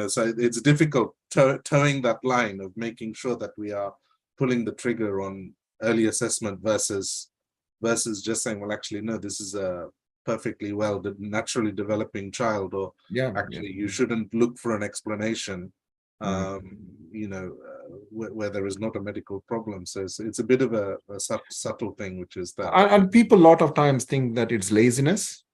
So it's difficult towing that line of making sure that we are pulling the trigger on early assessment versus just saying, well, actually, no, this is a perfectly naturally developing child, or you shouldn't look for an explanation, where there is not a medical problem. So it's a bit of a subtle thing, which is that. And people a lot of times think that it's laziness.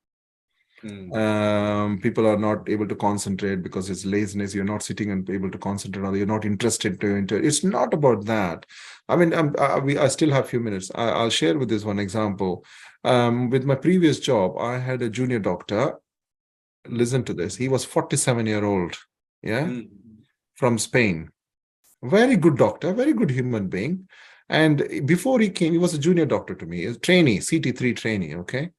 People are not able to concentrate because it's laziness. You're not sitting and able to concentrate, or you're not interested to. It's not about that. I mean, I still have a few minutes. I'll share with this one example. With my previous job, I had a junior doctor. Listen to this. He was 47-year-old. From Spain. Very good doctor, very good human being. And before he came, he was a junior doctor to me, a trainee, CT3 trainee, okay?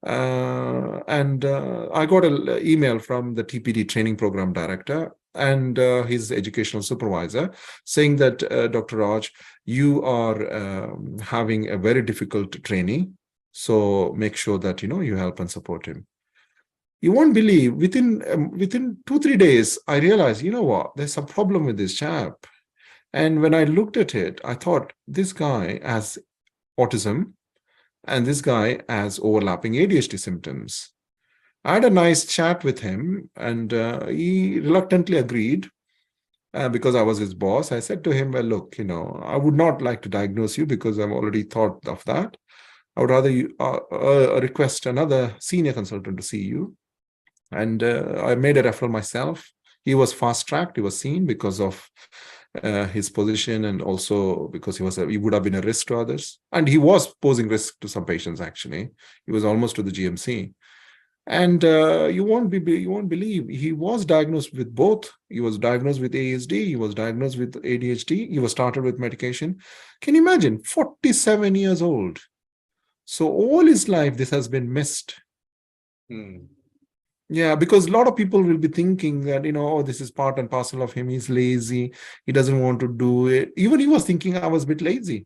And I got an email from the TPD training program director and his educational supervisor saying that, Dr. Raj, you are having a very difficult trainee. So make sure that, you help and support him. You won't believe, within 2-3 days, I realized, there's a problem with this chap. And when I looked at it, I thought, this guy has autism and this guy has overlapping ADHD symptoms. I had a nice chat with him, and he reluctantly agreed because I was his boss. I said to him, well, look, I would not like to diagnose you because I've already thought of that. I would rather request another senior consultant to see you. And I made a referral myself. He was fast-tracked. He was seen because of his position, and also because he would have been a risk to others. And he was posing risk to some patients, actually. He was almost to the GMC. And you won't believe, he was diagnosed with both. He was diagnosed with ASD. He was diagnosed with ADHD. He was started with medication. Can you imagine? 47 years old. So all his life, this has been missed. Yeah, because a lot of people will be thinking that, oh, this is part and parcel of him. He's lazy. He doesn't want to do it. Even he was thinking I was a bit lazy.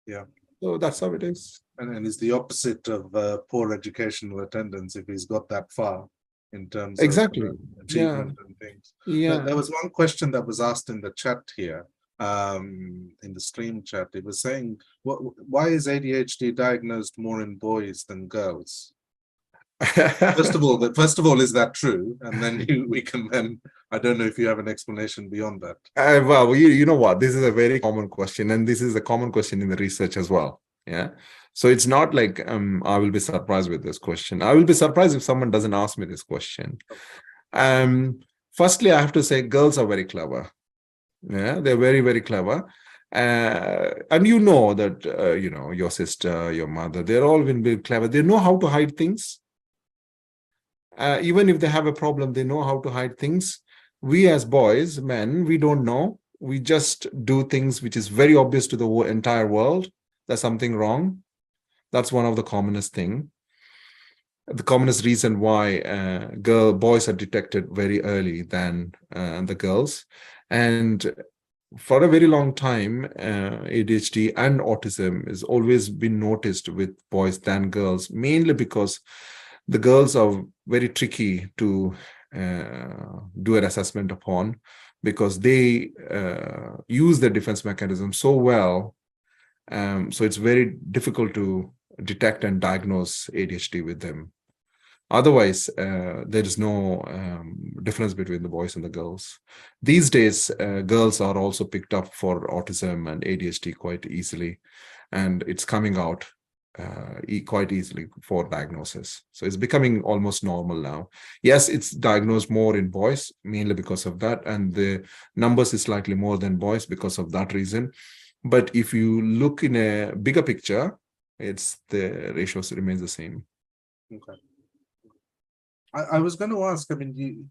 Yeah. So that's how it is. And it's the opposite of poor educational attendance if he's got that far in terms of achievement and things. Yeah. There was one question that was asked in the chat here, in the stream chat. It was saying, why is ADHD diagnosed more in boys than girls? First of all, is that true? And then we can then, I don't know if you have an explanation beyond that. Well, you know what? This is a very common question, and this is a common question in the research as well. Yeah. So it's not like I will be surprised with this question. I will be surprised if someone doesn't ask me this question. Firstly, I have to say girls are very clever. Yeah, they're very, very clever. And you know that, your sister, your mother, they're all been very clever. They know how to hide things. Even if they have a problem, they know how to hide things. We as boys, men, we don't know. We just do things which is very obvious to the entire world. There's something wrong. That's one of the commonest thing. The commonest reason why boys are detected very early than the girls. And for a very long time, ADHD and autism has always been noticed with boys than girls, mainly because the girls are very tricky to do an assessment upon, because they use their defense mechanism so well. So it's very difficult to detect and diagnose ADHD with them. Otherwise, there is no difference between the boys and the girls. These days, girls are also picked up for autism and ADHD quite easily, and it's coming out quite easily for diagnosis. So it's becoming almost normal now. Yes, it's diagnosed more in boys, mainly because of that, and the numbers is slightly more than boys because of that reason. But if you look in a bigger picture, the ratios remains the same. Okay. I was going to ask, I mean,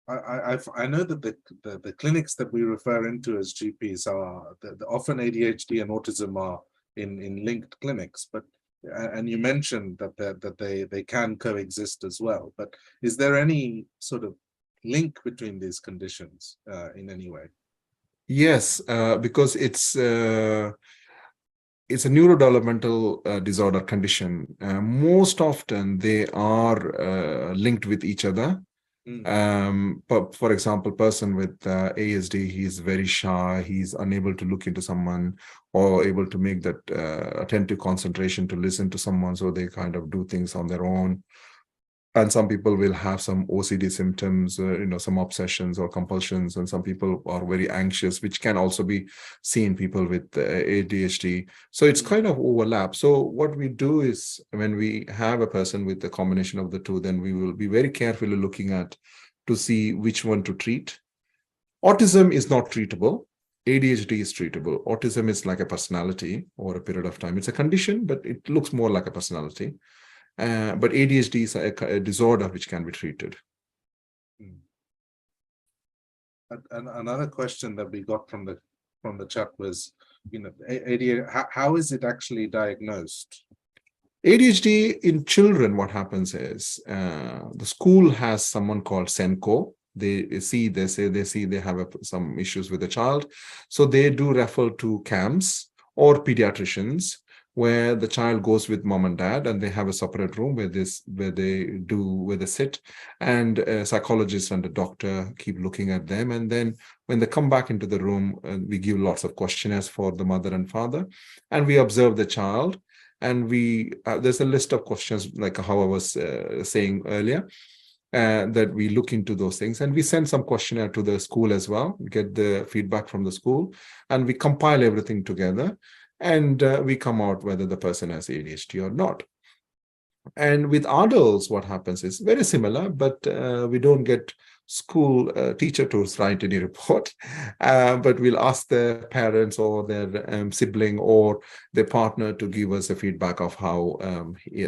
I know that the clinics that we refer into as GPs are often ADHD and autism are in linked clinics, but and you mentioned that they can coexist as well. But is there any sort of link between these conditions in any way? Yes, because it's a neurodevelopmental disorder condition. Most often they are linked with each other. But for example, person with ASD, he's very shy, he's unable to look into someone or able to make that attentive concentration to listen to someone, so they kind of do things on their own. And some people will have some OCD symptoms, some obsessions or compulsions, and some people are very anxious, which can also be seen people with ADHD. So it's kind of overlap. So what we do is, when we have a person with the combination of the two, then we will be very carefully looking at to see which one to treat. Autism is not treatable. ADHD is treatable. Autism is like a personality over a period of time. It's a condition, but it looks more like a personality. But ADHD is a disorder which can be treated. And another question that we got from the chat was, ADHD, how is it actually diagnosed? ADHD in children, what happens is the school has someone called Senko. They say they have some issues with the child, so they do refer to camps or pediatricians, where the child goes with mom and dad, and they have a separate room where they sit, and a psychologist and a doctor keep looking at them. And then when they come back into the room, we give lots of questionnaires for the mother and father, and we observe the child. And there's a list of questions, like how I was saying earlier, that we look into those things, and we send some questionnaire to the school as well, get the feedback from the school, and we compile everything together. And we come out whether the person has ADHD or not. And with adults, what happens is very similar, but we don't get school teacher to write any report, but we'll ask their parents or their sibling or their partner to give us a feedback of how he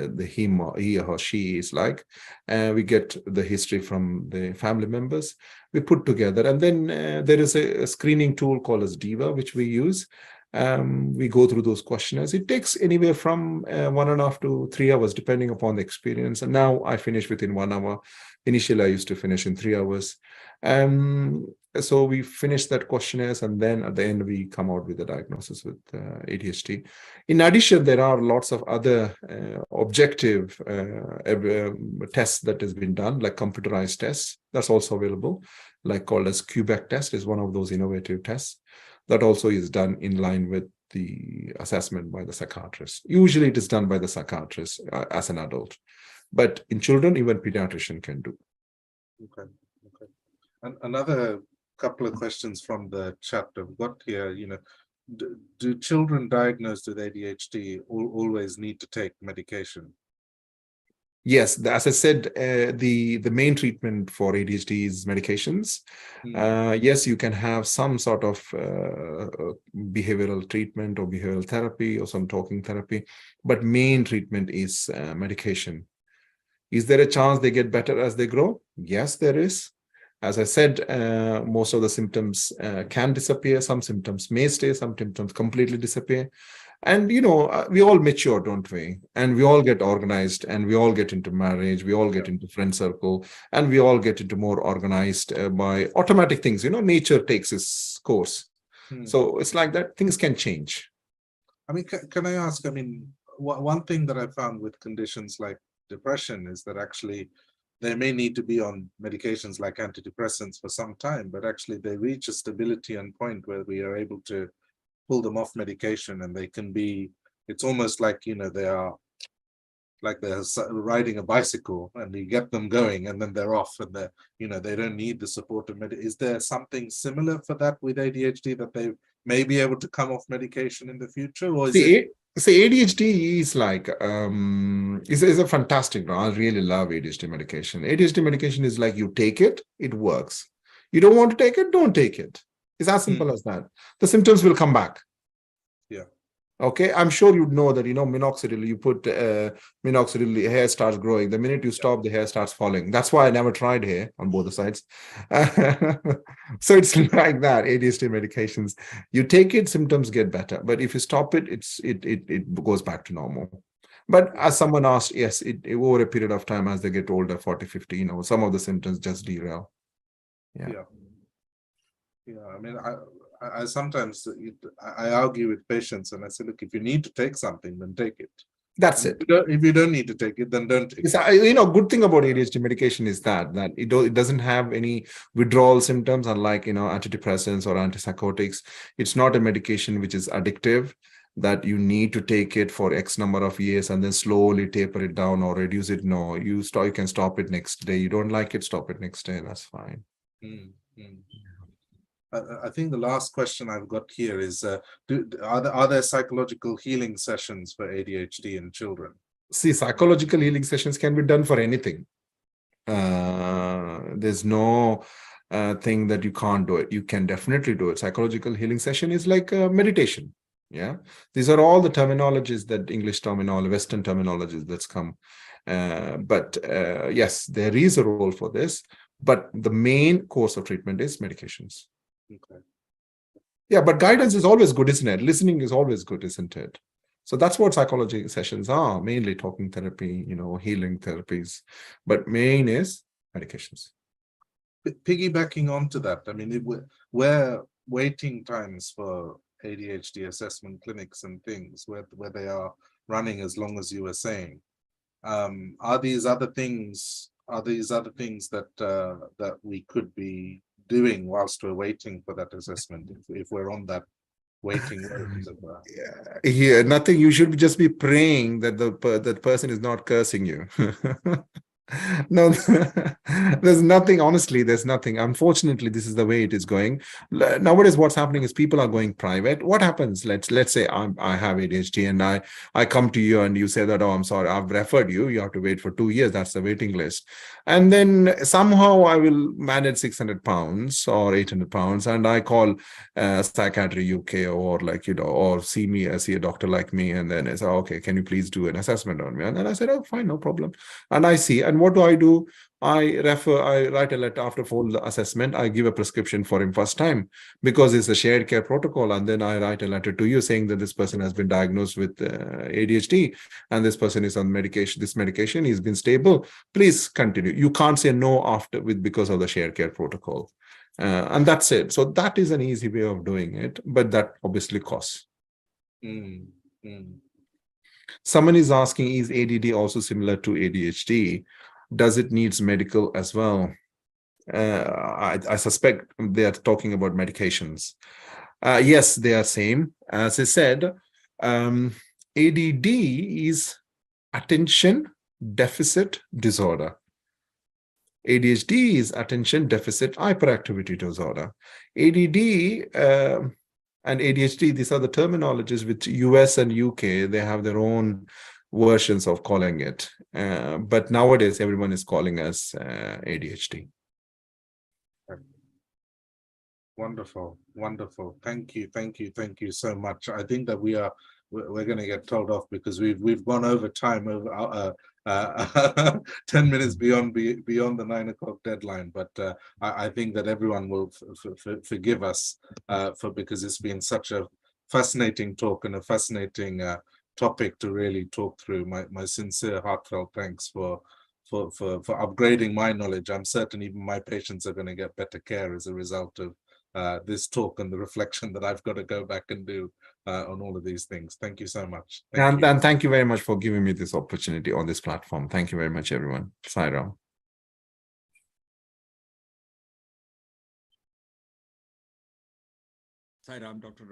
or she is like. We get the history from the family members, we put together, and then there is a screening tool called as DIVA, which we use. We go through those questionnaires. It takes anywhere from 1.5 to 3 hours, depending upon the experience. And now I finish within 1 hour. Initially, I used to finish in 3 hours. So we finish that questionnaires, and then at the end, we come out with a diagnosis with ADHD. In addition, there are lots of other objective tests that has been done, like computerized tests. That's also available, like called as QBEC test is one of those innovative tests. That also is done in line with the assessment by the psychiatrist. Usually it is done by the psychiatrist as an adult, but in children, even pediatrician can do. Okay. And another couple of questions from the chat I've got here, do children diagnosed with ADHD always need to take medication? Yes, as I said, the main treatment for ADHD is medications. Yes, you can have some sort of behavioral treatment or behavioral therapy or some talking therapy, but main treatment is medication. Is there a chance they get better as they grow? Yes, there is. As I said, most of the symptoms can disappear. Some symptoms may stay, some symptoms completely disappear. And, we all mature, don't we? And we all get organized, and we all get into marriage, we all get into friend circle, and we all get into more organized by automatic things. Nature takes its course. So it's like that, things can change. I mean, can I ask, one thing that I found with conditions like depression is that actually they may need to be on medications like antidepressants for some time, but actually they reach a stability and point where we are able to pull them off medication, and they can be, it's almost like, they are like they're riding a bicycle, and you get them going and then they're off, and they don't need the support of Is there something similar for that with ADHD, that they may be able to come off medication in the future? Or is ADHD is like is a fantastic. I really love ADHD medication. ADHD medication is like, you take it, it works. You don't want to take it, don't take it. It's as simple as that. The symptoms will come back. Yeah. Okay, I'm sure you know that, minoxidil, you put minoxidil, the hair starts growing. The minute you stop, the hair starts falling. That's why I never tried hair on both the sides. So it's like that, ADHD medications. You take it, symptoms get better. But if you stop it, it goes back to normal. But as someone asked, yes, over a period of time, as they get older, 40, 50, some of the symptoms just derail. Yeah. I mean, I sometimes I argue with patients, and I say, look, if you need to take something, then take it. That's it. If you don't need to take it, then don't take it. Good thing about ADHD medication is that it doesn't have any withdrawal symptoms, unlike antidepressants or antipsychotics. It's not a medication which is addictive, that you need to take it for X number of years and then slowly taper it down or reduce it. No, you can stop it next day. You don't like it, stop it next day. That's fine. I think the last question I've got here is, are there psychological healing sessions for ADHD in children? See, psychological healing sessions can be done for anything. There's no thing that you can't do it. You can definitely do it. Psychological healing session is like meditation. Yeah, these are all the terminologies, that English terminology, Western terminologies that's come. But yes, there is a role for this. But the main course of treatment is medications. Okay. Yeah, but guidance is always good, isn't it? Listening is always good, isn't it? So that's what psychology sessions are, mainly talking therapy, healing therapies. But main is medications. Piggybacking onto that, I mean, where waiting times for ADHD assessment clinics and things, where they are running as long as you were saying, are these other things that we could be doing whilst we're waiting for that assessment, if we're on that waiting road, as it were? Yeah, nothing. You should just be praying that that person is not cursing you. No, there's nothing. Honestly, there's nothing. Unfortunately, this is the way it is going. Nowadays, what's happening is people are going private. What happens? Let's say I have ADHD and I come to you and you say that, oh, I'm sorry, I've referred you. You have to wait for 2 years. That's the waiting list. And then somehow I will manage 600 pounds or 800 pounds, and I call Psychiatry UK or or see a doctor like me, and then I say, okay, can you please do an assessment on me? And then I said, oh, fine, no problem. And I see. And what do? I write a letter after full assessment. I give a prescription for him first time, because it's a shared care protocol. And then I write a letter to you saying that this person has been diagnosed with ADHD and this person is on medication. This medication, he's been stable. Please continue. You can't say no because of the shared care protocol. And that's it. So that is an easy way of doing it, but that obviously costs. Someone is asking, is ADD also similar to ADHD? Does it needs medical as well? I suspect they are talking about medications. Yes, they are same. As I said, ADD is attention deficit disorder. ADHD is attention deficit hyperactivity disorder. ADD and ADHD, these are the terminologies which US and UK, they have their own versions of calling it. But nowadays, everyone is calling us ADHD. Wonderful. Thank you so much. I think that we're going to get told off because we've gone over time, over 10 minutes beyond the 9 o'clock deadline, but I think that everyone will forgive us because it's been such a fascinating talk and a fascinating topic to really talk through. My sincere, heartfelt thanks for upgrading my knowledge. I'm certain even my patients are going to get better care as a result of this talk and the reflection that I've got to go back and do on all of these things. Thank you so much. And thank you very much for giving me this opportunity on this platform. Thank you very much, everyone. Sai Ram. Sai Ram, Dr.